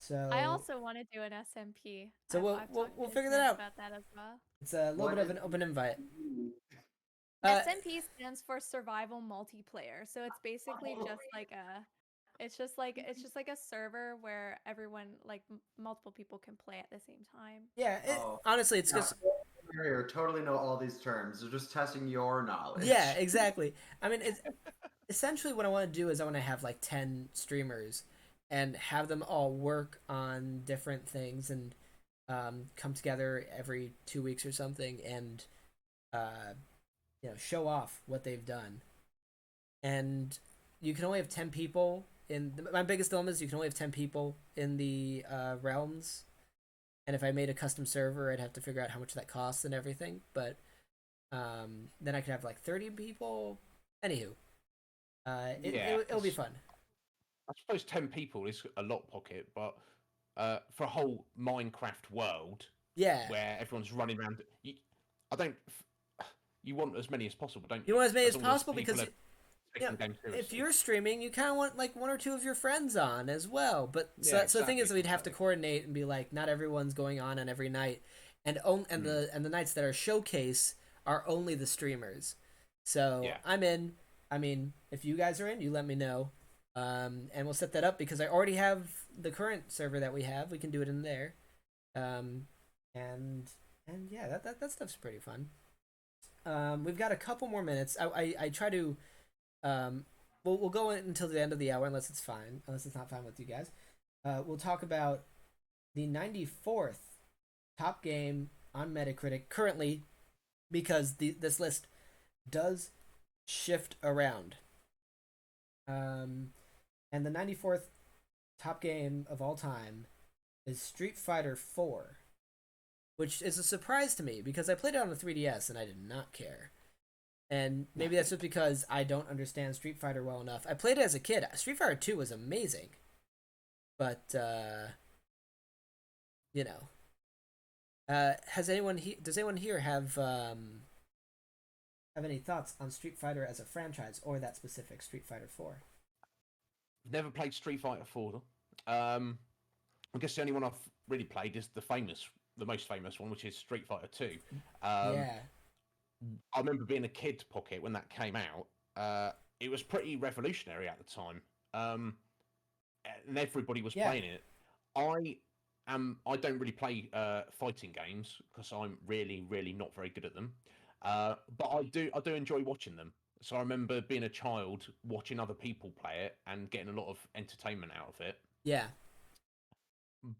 So I also want to do an SMP. So I've talked we'll to figure that Iznib out. about that as well. It's a little What bit of is an open invite. SMP stands for survival multiplayer. So it's basically just like a server where everyone like multiple people can play at the same time. Yeah, Oh. honestly, it's just You totally know all these terms. They're just testing your knowledge. yeah, exactly. I mean, it's essentially what I want to do is I want to have like 10 streamers and have them all work on different things and come together every 2 weeks or something and show off what they've done. And you can only have 10 people my biggest dilemma is you can only have 10 people in the realms. And if I made a custom server, I'd have to figure out how much that costs and everything. But then I could have like 30 people. Anywho, it'll be fun. I suppose 10 people is a lot, Pocket, but for a whole Minecraft world, Yeah, where everyone's running around, you want as many as possible, don't you? you want as many as long as possible people because are taking the game if seriously. you're streaming, you kind of want like one or two of your friends on as well. But Yeah, so the thing is, exactly, we'd have to coordinate and be like, not everyone's going on every night, and the nights that are showcase are only the streamers. So Yeah. I'm in. I mean, if you guys are in, you let me know, and we'll set that up because I already have the current server that we have. We can do it in there, and yeah, that stuff's pretty fun. We've got a couple more minutes. I try to we'll go until the end of the hour unless it's not fine with you guys. We'll talk about the 94th top game on Metacritic currently because this list does shift around. And the 94th top game of all time is Street Fighter 4, which is a surprise to me because I played it on the 3DS and I did not care. And maybe that's just because I don't understand Street Fighter well enough. I played it as a kid. Street Fighter 2 was amazing. But, does anyone here have any thoughts on Street Fighter as a franchise or that specific Street Fighter 4? Never played Street Fighter 4. I guess the only one I've really played is the most famous one, which is Street Fighter 2. Yeah. I remember being a kid, Pocket, when that came out. It was pretty revolutionary at the time, and everybody was playing it. I don't really play fighting games because I'm really, really not very good at them. But I do enjoy watching them. So I remember being a child watching other people play it and getting a lot of entertainment out of it. Yeah.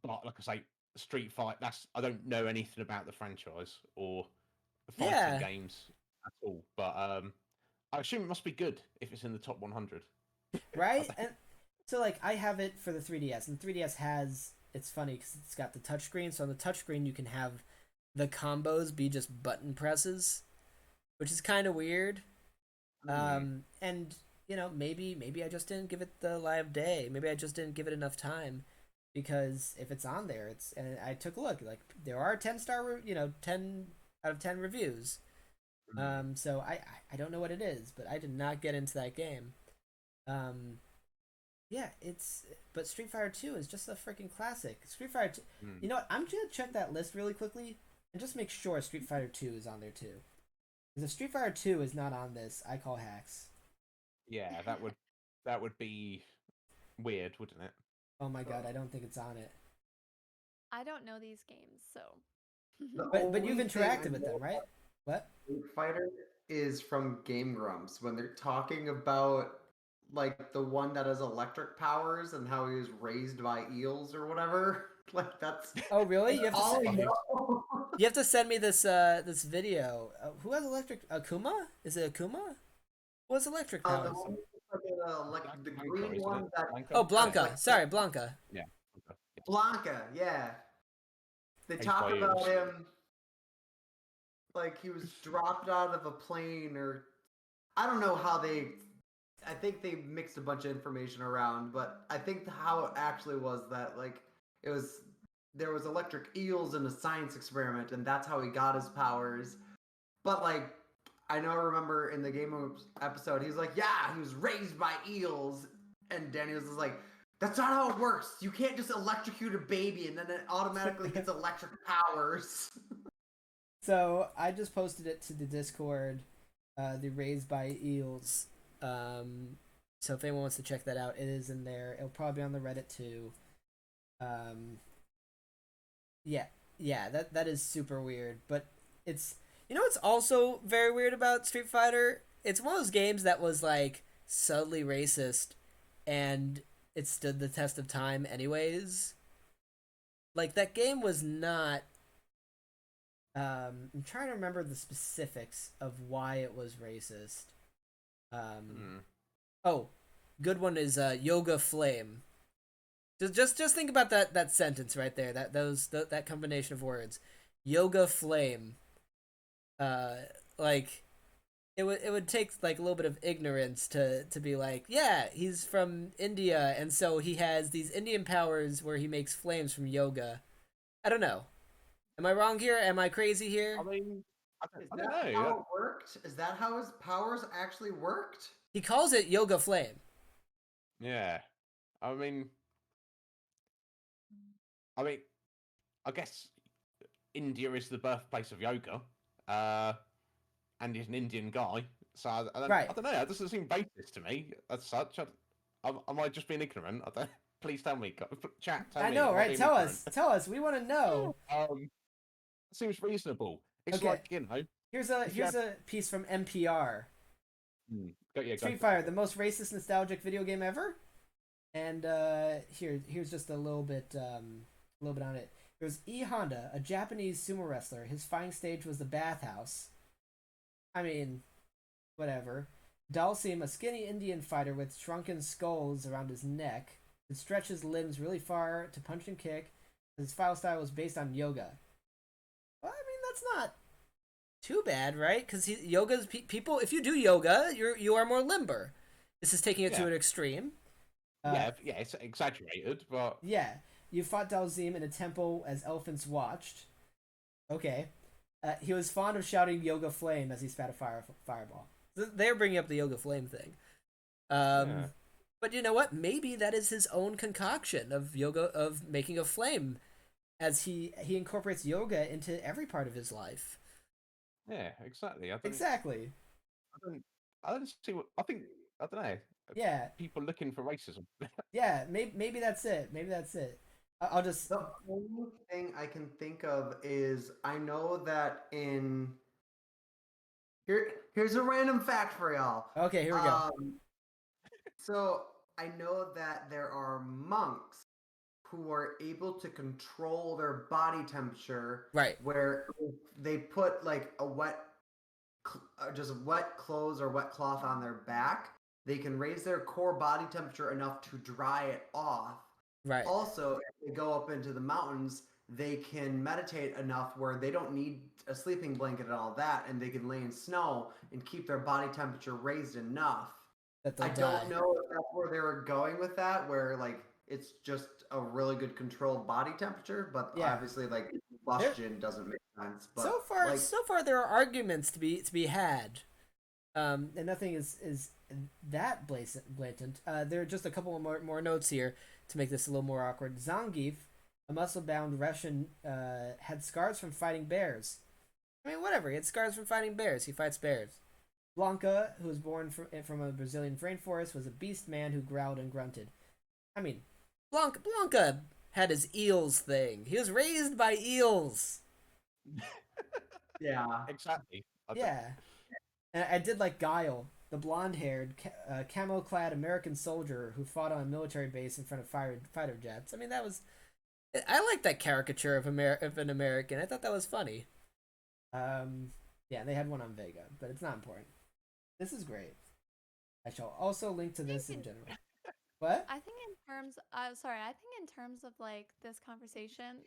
But like I say, Street Fight, I don't know anything about the franchise or fighting games at all. But I assume it must be good if it's in the top 100. Right? And so like I have it for the 3DS, and 3DS it's funny because it's got the touchscreen. So on the touchscreen you can have the combos be just button presses, which is kind of weird. And maybe I just didn't give it the live day. Maybe I just didn't give it enough time, because if it's on there, and I took a look. Like there are 10-star, 10 out of 10 reviews. So I don't know what it is, but I did not get into that game. Yeah, but Street Fighter 2 is just a freaking classic. Street Fighter 2. You know what? I'm gonna check that list really quickly and just make sure Street Fighter 2 is on there too. Because if Street Fighter 2 is not on this, I call hacks. Yeah, that would be weird, wouldn't it? Oh my god, I don't think it's on it. I don't know these games, so. But you've interacted with them, right? What? Street Fighter is from Game Grumps when they're talking about like the one that has electric powers and how he was raised by eels or whatever. Like that's. Oh really? You You have to send me this this video. Who has electric? Akuma? Is it Akuma? What's electric powers? The green one that. Oh, Blanca. Sorry, Blanca. Yeah. Blanca, yeah. They Aged talk by about eels. him like he was dropped out of a plane, or I don't know how they. I think they mixed a bunch of information around, but I think how it actually was that like it was there was electric eels in a science experiment, and that's how he got his powers. But like I remember in the episode, he's like, yeah, he was raised by eels, and Daniels is like, that's not how it works. You can't just electrocute a baby and then it automatically gets electric powers. So I just posted it to the Discord, the Raised by Eels. So if anyone wants to check that out, it is in there. It'll probably be on the Reddit too. Yeah, that is super weird. But it's what's also very weird about Street Fighter? It's one of those games that was like subtly racist, and it stood the test of time anyways. Like that game was not. I'm trying to remember the specifics of why it was racist. Oh, good one is Yoga Flame. Just think about that sentence right there. That combination of words, Yoga Flame. Like it would take like a little bit of ignorance to be like, yeah, he's from India, and so he has these Indian powers where he makes flames from yoga. I don't know. Am I wrong here? Am I crazy here? I mean, I Is don't that know. how it worked? Is that how his powers actually worked? He calls it Yoga Flame. Yeah, I mean, I guess India is the birthplace of yoga, and he's an Indian guy. So Right. I don't know. It doesn't seem racist to me as such. Am I just being ignorant? I don't. Please tell me, chat. Tell I me. know, am I right? being Tell ignorant? us. Tell us. We want to know. Seems reasonable. It's Okay. like Here's a piece from NPR. Street Fighter, the most racist, nostalgic video game ever. And here's just a little bit on it. There's E Honda, a Japanese sumo wrestler. His fighting stage was the bathhouse. I mean, whatever. Dalsim, a skinny Indian fighter with shrunken skulls around his neck, could stretch his limbs really far to punch and kick. His fighting style was based on yoga. Well, I mean, that's not too bad, right? Because yoga's people. If you do yoga, you are more limber. This is taking it to an extreme. Yeah, it's exaggerated, but yeah, you fought Dalzim in a temple as elephants watched. Okay, he was fond of shouting "Yoga Flame" as he spat a fireball. They're bringing up the Yoga Flame thing. But you know what? Maybe that is his own concoction of yoga, of making a flame, as he incorporates yoga into every part of his life. Yeah, exactly. Exactly. I don't see what I think. I don't know. Yeah. People looking for racism. Yeah. Maybe that's it. Maybe that's it. I'll just. The only thing I can think of is I know that here's a random fact for y'all. Okay, here we go. So I know that there are monks who are able to control their body temperature. Right. Where they put like just wet clothes or wet cloth on their back, they can raise their core body temperature enough to dry it off. Right. Also, if they go up into the mountains, they can meditate enough where they don't need a sleeping blanket and all that, and they can lay in snow and keep their body temperature raised enough. I don't know if that's where they were going with that, where like it's just a really good controlled body temperature, but obviously like combustion doesn't make sense. But so far there are arguments to be had, and nothing is that blatant. There are just a couple of more notes here to make this a little more awkward. Zangief, a muscle-bound Russian, had scars from fighting bears. I mean, whatever. He had scars from fighting bears. He fights bears. Blanca, who was born from a Brazilian rainforest, was a beast man who growled and grunted. I mean, Blanca had his eels thing. He was raised by eels. Yeah. Exactly. Yeah. And I did like Guile, the blonde-haired, camo-clad American soldier who fought on a military base in front of fighter jets. I mean, that was... I like that caricature of an American. I thought that was funny. Yeah, they had one on Vega, but it's not important. This is great. I shall also link to this in general. What? I think in terms, I think in terms of like this conversation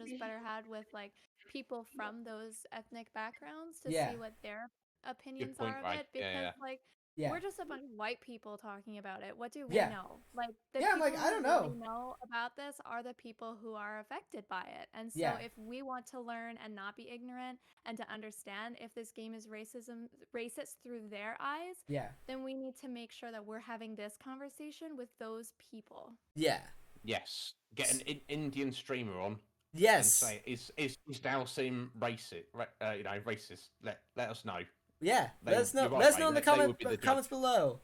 is better had with like people from those ethnic backgrounds to Yeah. see what their opinions point, are of Ray. it, Yeah, because yeah. like Yeah. we're just a bunch of white people talking about it. What do we Yeah. know? Like the Yeah, I'm people like, I who don't really know. know about this are the people who are affected by it. And so Yeah. if we want to learn and not be ignorant and to understand if this game is racist through their eyes, Yeah. then we need to make sure that we're having this conversation with those people. Yeah. Yes. Get an Indian streamer on and Yes. say, is Dalsim racist? Racist. Let us know. Yeah. Let us know. You're right, Let us Ray, know in the they would be the comments judge. below.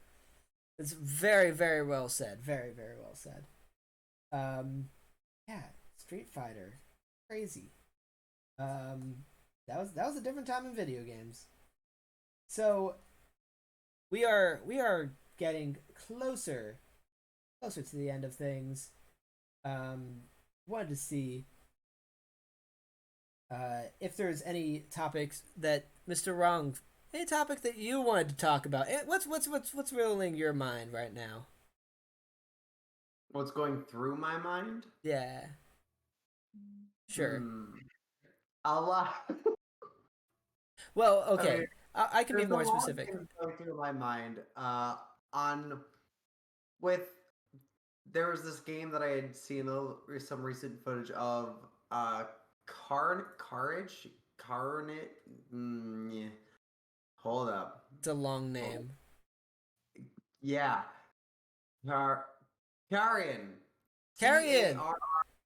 It's very, very well said. Very, very well said. Yeah, Street Fighter, crazy. That was a different time in video games. So we are getting closer to the end of things. Wanted to see if there's any topics that MrWrong, any topic that you wanted to talk about. What's rolling your mind right now? What's going through my mind? Yeah. Sure. A lot. Well, I okay. mean, I can be there's a more lot of specific. things going through my mind. On with there was this game that I had seen some recent footage of. Carnage. Yeah. Hold up. It's a long name. Yeah. Carrion. Carrion. Carrion.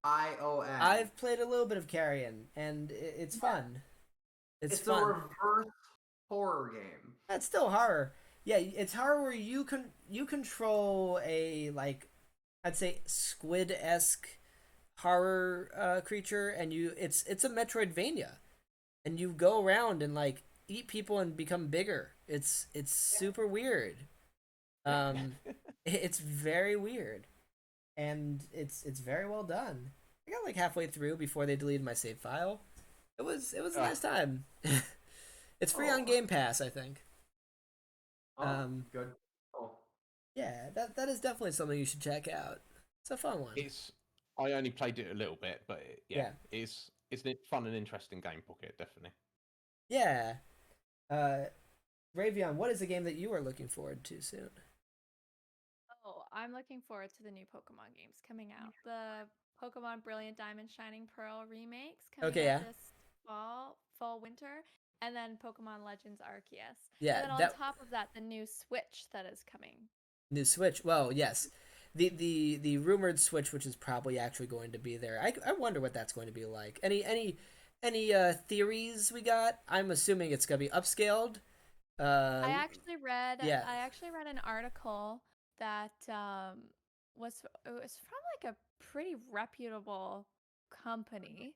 I've played a little bit of Carrion, and it's fun. It's a fun. reverse horror game. That's still horror. Yeah, it's horror where you control a, like, I'd say squid-esque horror creature, and it's a Metroidvania, and you go around and like eat people and become bigger. It's super weird. It's very weird, and it's very well done. I got like halfway through before they deleted my save file. It was a nice time. It's free on Game Pass, I think. Good. Oh. Yeah, that is definitely something you should check out. It's a fun one. I only played it a little bit, but Yeah. it's a fun and interesting game, Pocket, definitely. Yeah. Rhaeveon, what is a game that you are looking forward to soon? Oh, I'm looking forward to the new Pokemon games coming out. The Pokemon Brilliant Diamond Shining Pearl remakes coming out this fall, winter, and then Pokemon Legends Arceus. Yeah, and then on top of that, the new Switch that is coming. New Switch. Well, yes. The rumored Switch, which is probably actually going to be there. I wonder what that's going to be like. Any theories we got? I'm assuming it's going to be upscaled. I actually read an article that was from like a pretty reputable company,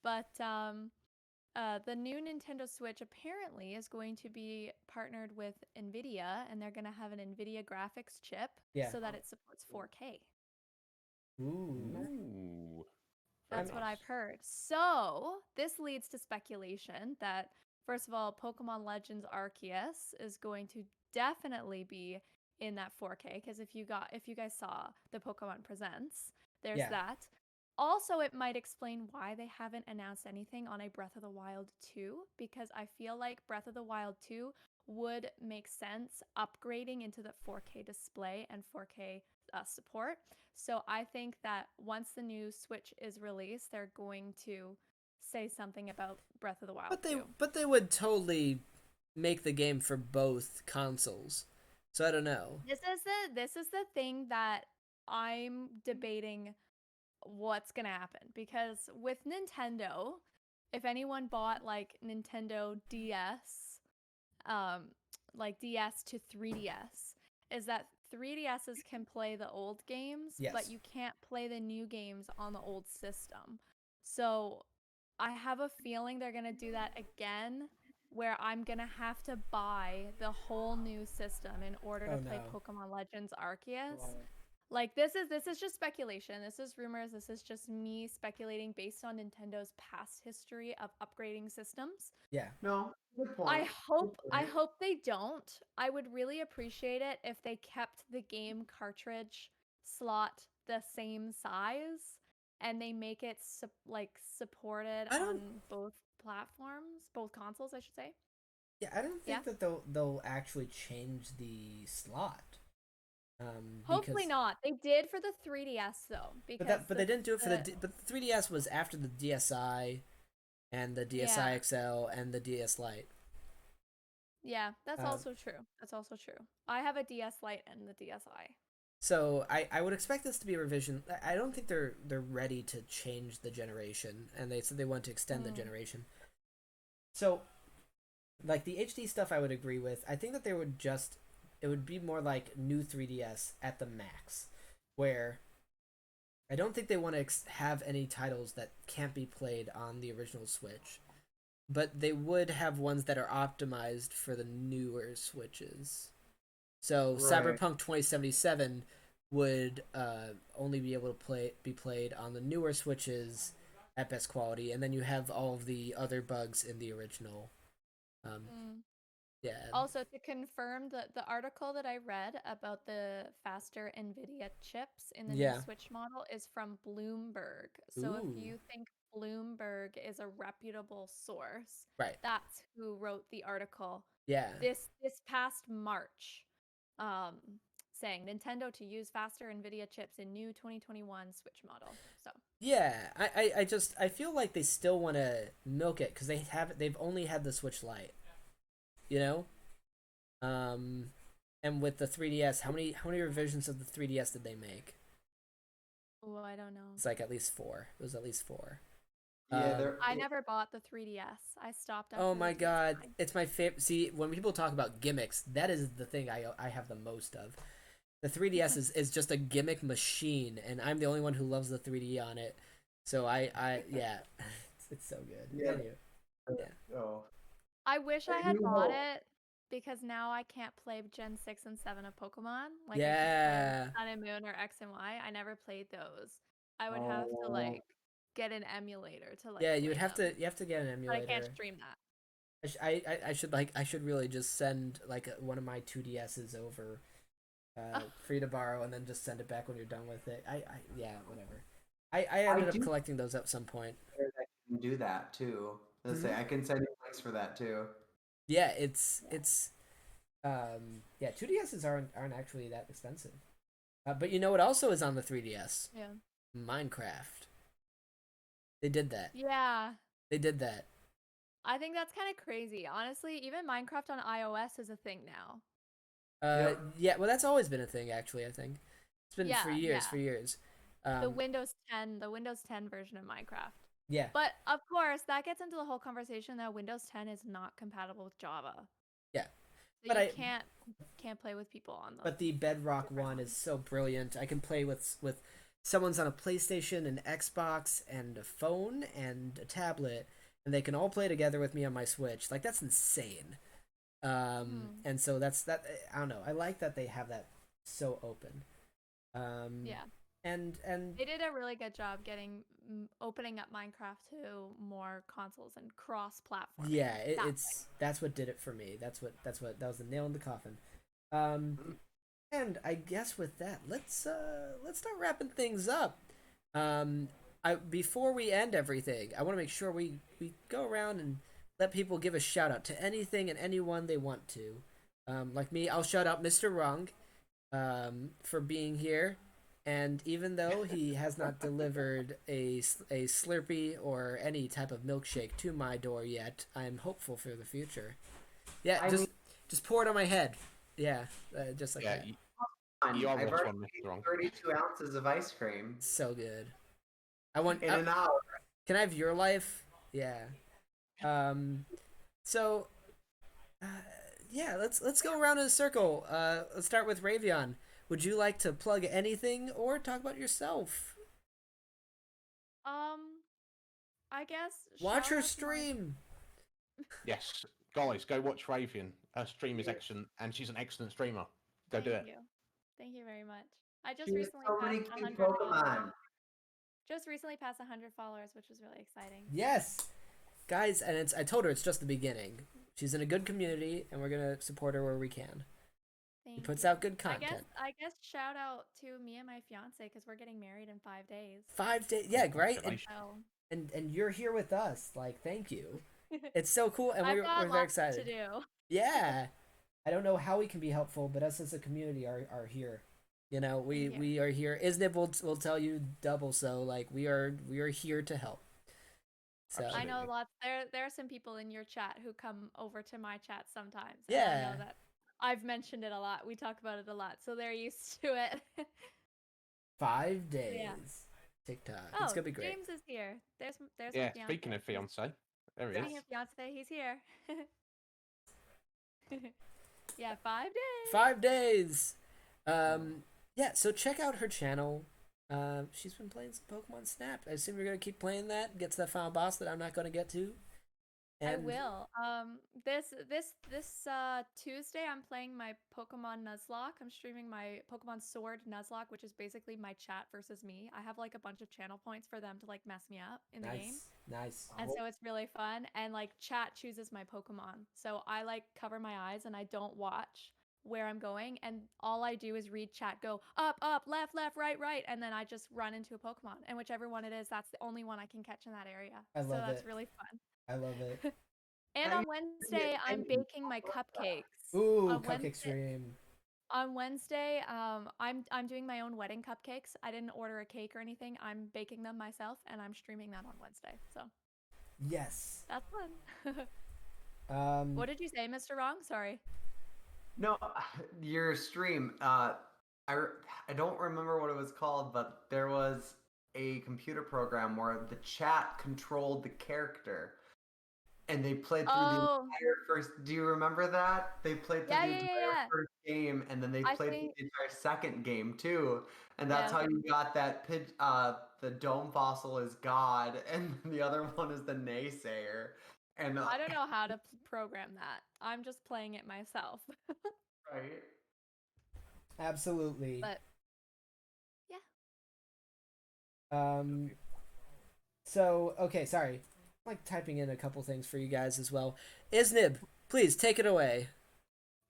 but the new Nintendo Switch apparently is going to be partnered with NVIDIA, and they're going to have an NVIDIA graphics chip so that it supports 4K. Ooh. That's what I've heard. So this leads to speculation that, first of all, Pokemon Legends Arceus is going to definitely be in that 4K, because if you guys saw the Pokemon Presents, there's that. Also, it might explain why they haven't announced anything on a Breath of the Wild 2, because I feel like Breath of the Wild 2 would make sense upgrading into the 4K display and 4K support. So I think that once the new Switch is released, they're going to say something about Breath of the Wild 2. But they would totally make the game for both consoles. So I don't know. This is the thing that I'm debating what's gonna happen, because with Nintendo, if anyone bought like Nintendo DS, like DS to 3DS, is that 3DSs can play the old games, but you can't play the new games on the old system. So I have a feeling they're gonna do that again, where I'm gonna have to buy the whole new system in order to play Pokemon Legends Arceus. Like, this is just speculation. This is rumors. This is just me speculating based on Nintendo's past history of upgrading systems. Yeah. No, good point. I hope they don't. I would really appreciate it if they kept the game cartridge slot the same size and they make it supported on both platforms, both consoles, I should say. Yeah, I don't think that they'll actually change the slot. Hopefully not. They did for the 3DS though, but they didn't do it for but the 3DS was after the DSi and the DSi XL and the DS Lite. Yeah, that's also true. That's also true. I have a DS Lite and the DSi. So I would expect this to be a revision. I don't think they're ready to change the generation, and they said they want to extend the generation. So, like the HD stuff, I would agree with. I think that it would be more like new 3DS at the max, where I don't think they want to have any titles that can't be played on the original Switch, but they would have ones that are optimized for the newer Switches. So Cyberpunk 2077 would only be able to be played on the newer Switches at best quality, and then you have all of the other bugs in the original. Yeah. Also, to confirm the article that I read about the faster NVIDIA chips in the new Switch model is from Bloomberg. So if you think Bloomberg is a reputable source, that's who wrote the article. Yeah. This past March. Saying Nintendo to use faster NVIDIA chips in new 2021 Switch model. So yeah, I feel like they still want to milk it because they've only had the Switch Lite, you know, and with the 3DS, how many revisions of the 3DS did they make? Oh, I don't know. It's like at least 4. It was at least 4. Yeah, I never bought the 3DS. I stopped. Oh my god, it's my favorite. See, when people talk about gimmicks, that is the thing I have the most of. The 3DS is just a gimmick machine, and I'm the only one who loves the 3D on it. So yeah, it's so good. Yeah. Anyway, Oh. I wish I had bought it because now I can't play Gen 6 and 7 of Pokemon. Like Sun and Moon or X and Y. I never played those. I would have to get an emulator to you would have to get an emulator. But I can't stream that. I should really just send one of my 2DSs over for you to borrow and then just send it back when you're done with it. Yeah, whatever. I ended up collecting those at some point. I can do that too. Let's say I can send you links for that too. Yeah, it's 2DSs aren't actually that expensive. But you know what also is on the 3DS? Yeah. Minecraft. They did that. Yeah. They did that. I think that's kind of crazy. Honestly, even Minecraft on iOS is a thing now. Yeah, well, that's always been a thing, actually, I think. It's been for years. The Windows 10 version of Minecraft. Yeah. But, of course, that gets into the whole conversation that Windows 10 is not compatible with Java. Yeah. So you can't play with people on those. But the Bedrock one is so brilliant. I can play with someone's on a PlayStation, an Xbox, and a phone, and a tablet, and they can all play together with me on my Switch. Like, that's insane. And so that's that. I don't know. I like that they have that so open. Yeah. And they did a really good job opening up Minecraft to more consoles and cross-platform. Yeah, that's what did it for me. That was the nail in the coffin. And I guess with that, let's start wrapping things up. Before we end everything, I want to make sure we go around and let people give a shout out to anything and anyone they want to. Like me, I'll shout out MrWrong for being here. And even though he has not delivered a Slurpee or any type of milkshake to my door yet, I'm hopeful for the future. Yeah, just pour it on my head. Yeah, just like that. You I've already made 32 ounces of ice cream. So good. I want in an hour. Can I have your life? Yeah. So, yeah, let's go around in a circle. Let's start with Rhaeveon. Would you like to plug anything or talk about yourself? I guess watch her stream. Yes, guys, go watch Rhaeveon. Her stream is excellent, and she's an excellent streamer. Go do it. Thank you very much. I just recently passed 100 Pokemon. Just recently passed 100 followers, which was really exciting. Yes, guys, and I told her it's just the beginning. She's in a good community, and we're gonna support her where we can. He Thank puts you. out good content. I guess shout out to me and my fiance because we're getting married in 5 days. 5 days, yeah, right. Congratulations. And you're here with us. Like, thank you. It's so cool, and I've we're got very lots to excited. do. Yeah, I don't know how we can be helpful, but us as a community are here. You know, we are here. Iznib will tell you double so. Like we are here to help. So I know Absolutely. lots. There are some people in your chat who come over to my chat sometimes, and I yeah, know that I've mentioned it a lot. We talk about it a lot, so they're used to it. 5 days. Yeah. TikTok. Oh, It's gonna be great. James is here. There's my Yeah, fiance. speaking of fiance, there he Speaking is. of fiance, he's here. Yeah, 5 days. 5 days. Yeah. So check out her channel. She's been playing some Pokemon Snap. I assume you're gonna keep playing that. Get to that final boss that I'm not gonna get to. I will. This Tuesday, I'm playing my Pokemon Nuzlocke. I'm streaming my Pokemon Sword Nuzlocke, which is basically my chat versus me. I have like a bunch of channel points for them to like mess me up in the game, Nice. and so it's really fun. And like chat chooses my Pokemon, so I like cover my eyes and I don't watch where I'm going, and all I do is read chat, go up, up, left, left, right, right, and then I just run into a Pokemon, and whichever one it is, that's the only one I can catch in that area. I So love that's it. really fun. I love it. And I on mean, Wednesday, I I'm mean, baking my cupcakes. Ooh, On cupcake Wednesday, stream. I'm doing my own wedding cupcakes. I didn't order a cake or anything. I'm baking them myself, and I'm streaming them on Wednesday. So Yes. that's fun. Um. What did you say, Mr. Wrong? Sorry. No, your stream. I don't remember what it was called, but there was a computer program where the chat controlled the character, and they played through the Oh, entire first. Do you remember that? They played through yeah, the yeah, yeah, entire yeah. first game, and then they I played through think, the entire second game too. And yeah, that's how you got that the dome fossil is God, and the other one is the naysayer. And I don't know how to program that. I'm just playing it myself. right. Absolutely. But yeah. Um. So okay, sorry. I'm like typing in a couple things for you guys as well. Iznib, please take it away.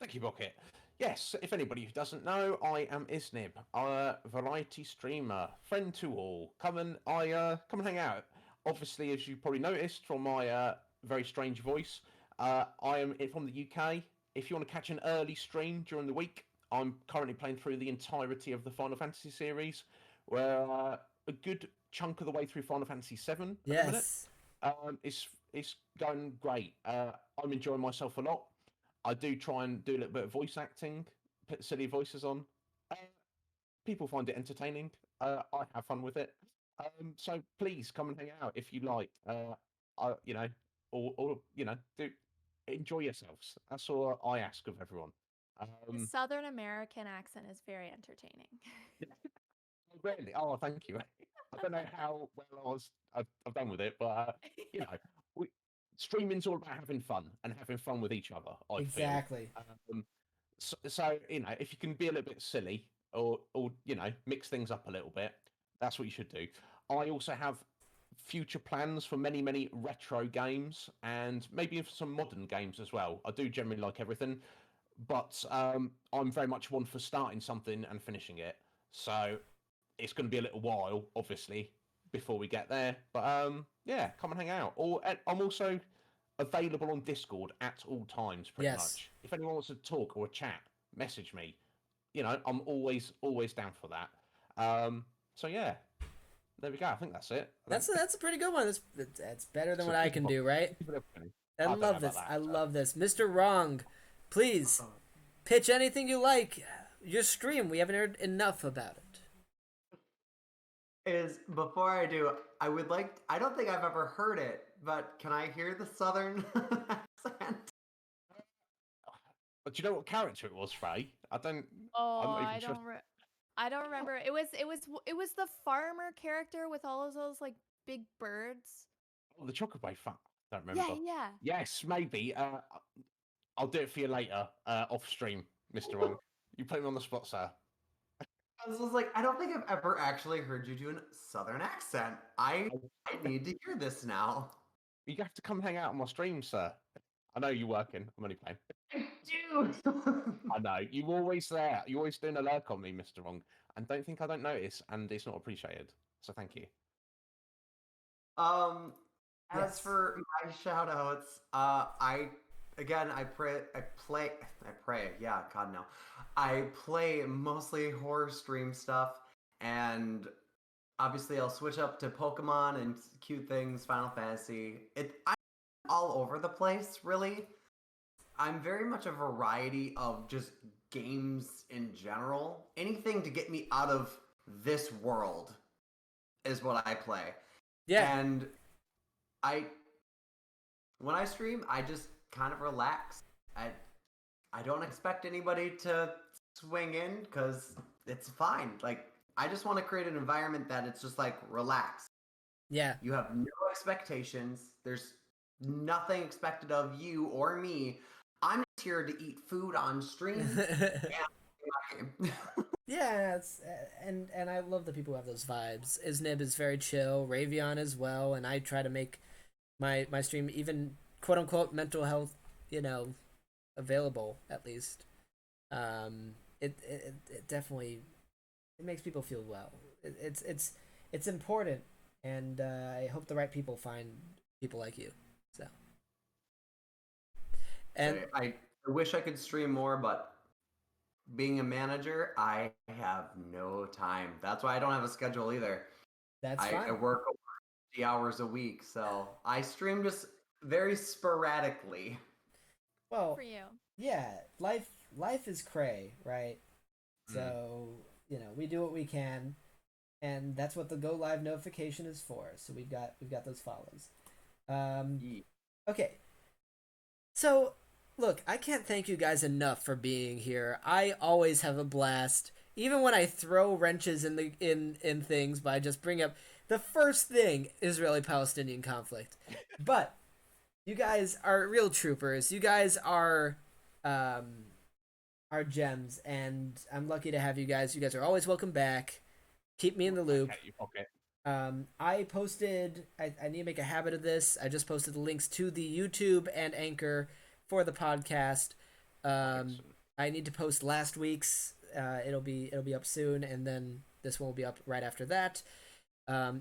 Thank you, Bucket. Yes, if anybody who doesn't know, I am Iznib, a variety streamer, friend to all. Come and hang out. Obviously, as you probably noticed from my very strange voice, I am from the UK. If you want to catch an early stream during the week, I'm currently playing through the entirety of the Final Fantasy series. We're a good chunk of the way through Final Fantasy VII at the minute. Yes. It's going great. I'm enjoying myself a lot. I do try and do a little bit of voice acting, put silly voices on. Uh, People find it entertaining. I have fun with it. So please come and hang out if you like. You know, or you know, do enjoy yourselves. That's all I ask of everyone. The Southern American accent is very entertaining. Really? Oh, thank you. I don't know how well I've done with it, but you know, streaming's all about having fun and having fun with each other. I Exactly. feel. So you know, if you can be a little bit silly or you know mix things up a little bit, that's what you should do. I also have future plans for many retro games and maybe some modern games as well. I do generally like everything, but I'm very much one for starting something and finishing it. So it's going to be a little while, obviously, before we get there. But yeah, come and hang out. Or I'm also available on Discord at all times, pretty Yes. much. If anyone wants to talk or chat, message me. You know, I'm always down for that. So yeah, there we go. I think that's it. That's a pretty good one. That's better than So what I keep can it do, right? Keep it open. I don't know love about this. that, I so. love this. Mr. Wrong, please pitch anything you like. Your stream, we haven't heard enough about it. Is before I do, I would like. I don't think I've ever heard it, but can I hear the southern accent? But do you know what character it was, Ray? I'm Oh, not even I sure. don't remember. It was the farmer character with all of those like big birds. Oh, the Chocobo fan. I don't remember. Yeah. Yes, maybe. I'll do it for you later, off stream, Mr. Wrong. You put me on the spot, sir. I was just like, I don't think I've ever actually heard you do a southern accent. I need to hear this now. You have to come hang out on my stream, sir. I know you're working. I'm only playing. you. I know. You're always there. You're always doing a lurk on me, Mr. Wrong. And don't think I don't notice, and it's not appreciated. So thank you. As Yes. for my shout outs, yeah, God no. I play mostly horror stream stuff, and obviously I'll switch up to Pokemon and cute things, Final Fantasy. I'm all over the place, really. I'm very much a variety of just games in general. Anything to get me out of this world is what I play. Yeah. And when I stream, I just kind of relax. I don't expect anybody to swing in because it's fine. Like, I just want to create an environment that it's just like relax. Yeah. You have no expectations. There's nothing expected of you or me. I'm just here to eat food on stream and play my game. Yeah, and I love the people who have those vibes. Iznib is very chill, Rhaeveon as well, and I try to make my stream even quote unquote mental health, available at least. It definitely it makes people feel well. It's important, and I hope the right people find people like you. So, and I wish I could stream more, but being a manager, I have no time. That's why I don't have a schedule either. that's I fine. work over 50 hours a week, so I stream just very sporadically. Well, For you. yeah, life is cray, right? So we do what we can, and that's what the go live notification is for. So we've got those follows. Okay, so look, I can't thank you guys enough for being here. I always have a blast, even when I throw wrenches in things by just bring up the first thing Israeli-Palestinian conflict. But you guys are real troopers. You guys are gems, and I'm lucky to have you guys. You guys are always welcome back. Keep me in the loop. Okay, you pocket. I posted. I need to make a habit of this. I just posted the links to the YouTube and Anchor for the podcast. I need to post last week's. It'll be up soon, and then this one will be up right after that.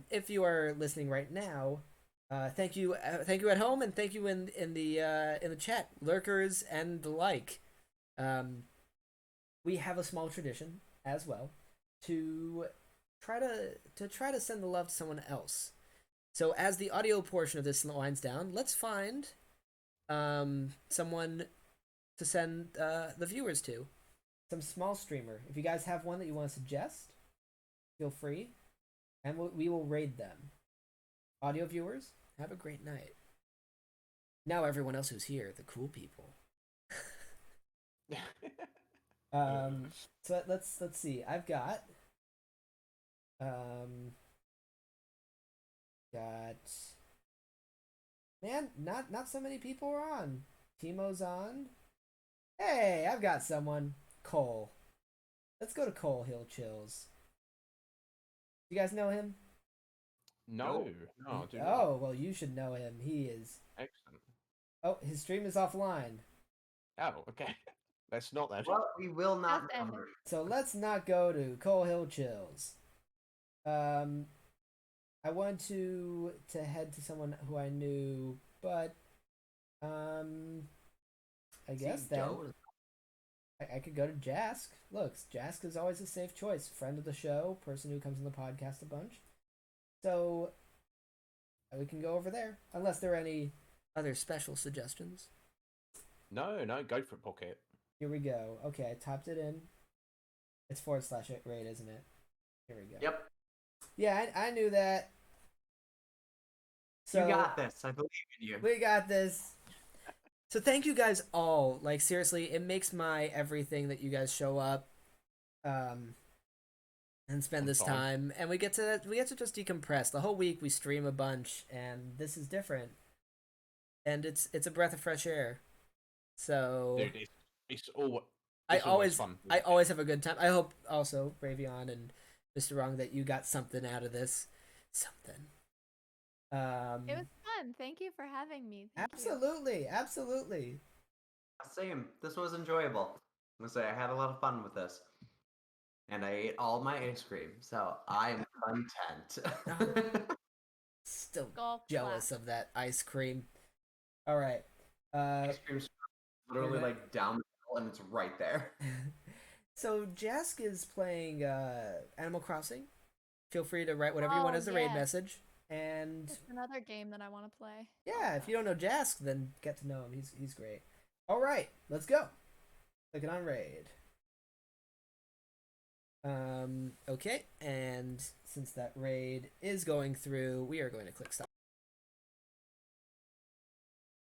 If you are listening right now, thank you at home, and thank you in the chat, lurkers and the like. We have a small tradition as well to try to send the love to someone else. So as the audio portion of this winds down, let's find someone to send the viewers to. Some small streamer. If you guys have one that you want to suggest, feel free, and we will raid them. Audio viewers, have a great night. Now everyone else who's here, the cool people. So let's see. I've got man, not so many people are on. Timo's on. Hey, I've got someone. Cole. Let's go to Cole Hill Chills. You guys know him? No, I do not. Oh, well, you should know him. He is. Excellent. Oh, his stream is offline. Oh, okay. Let's not then. Well, we will not Just know. end So let's not go to Cole Hill Chills. I wanted to head to someone who I knew, but I guess then I could go to Jask. Look, Jask is always a safe choice. Friend of the show, person who comes on the podcast a bunch. So we can go over there, unless there are any other special suggestions. No, go for it, pocket. Here we go. Okay, I typed it in. It's /raid, isn't it? Here we go. Yep. Yeah, I knew that. So You got this. I believe in you. we got this. So thank you guys all. Like, seriously, it makes my everything that you guys show up and spend this time, and we get to just decompress. The whole week we stream a bunch, and this is different. And it's a breath of fresh air. So Dude, it's always fun. I always have a good time. I hope also, Rhaeveon and MrWrong, that you got something out of this. Something. It was fun. Thank you for having me. Thank you. Absolutely. Same. This was enjoyable. I'm gonna say I had a lot of fun with this. And I ate all my ice cream, so I'm content. Still Golf jealous clap. of that ice cream. All right. Ice cream's literally Alright. like down the hill and it's right there. So Jask is playing Animal Crossing. Feel free to write whatever you want Oh, as a raid yes. message. And It's another game that I want to play. yeah, if you don't know Jask, then get to know him. He's great. All right, let's go. Clicking on raid. Okay, and since that raid is going through, we are going to click stop.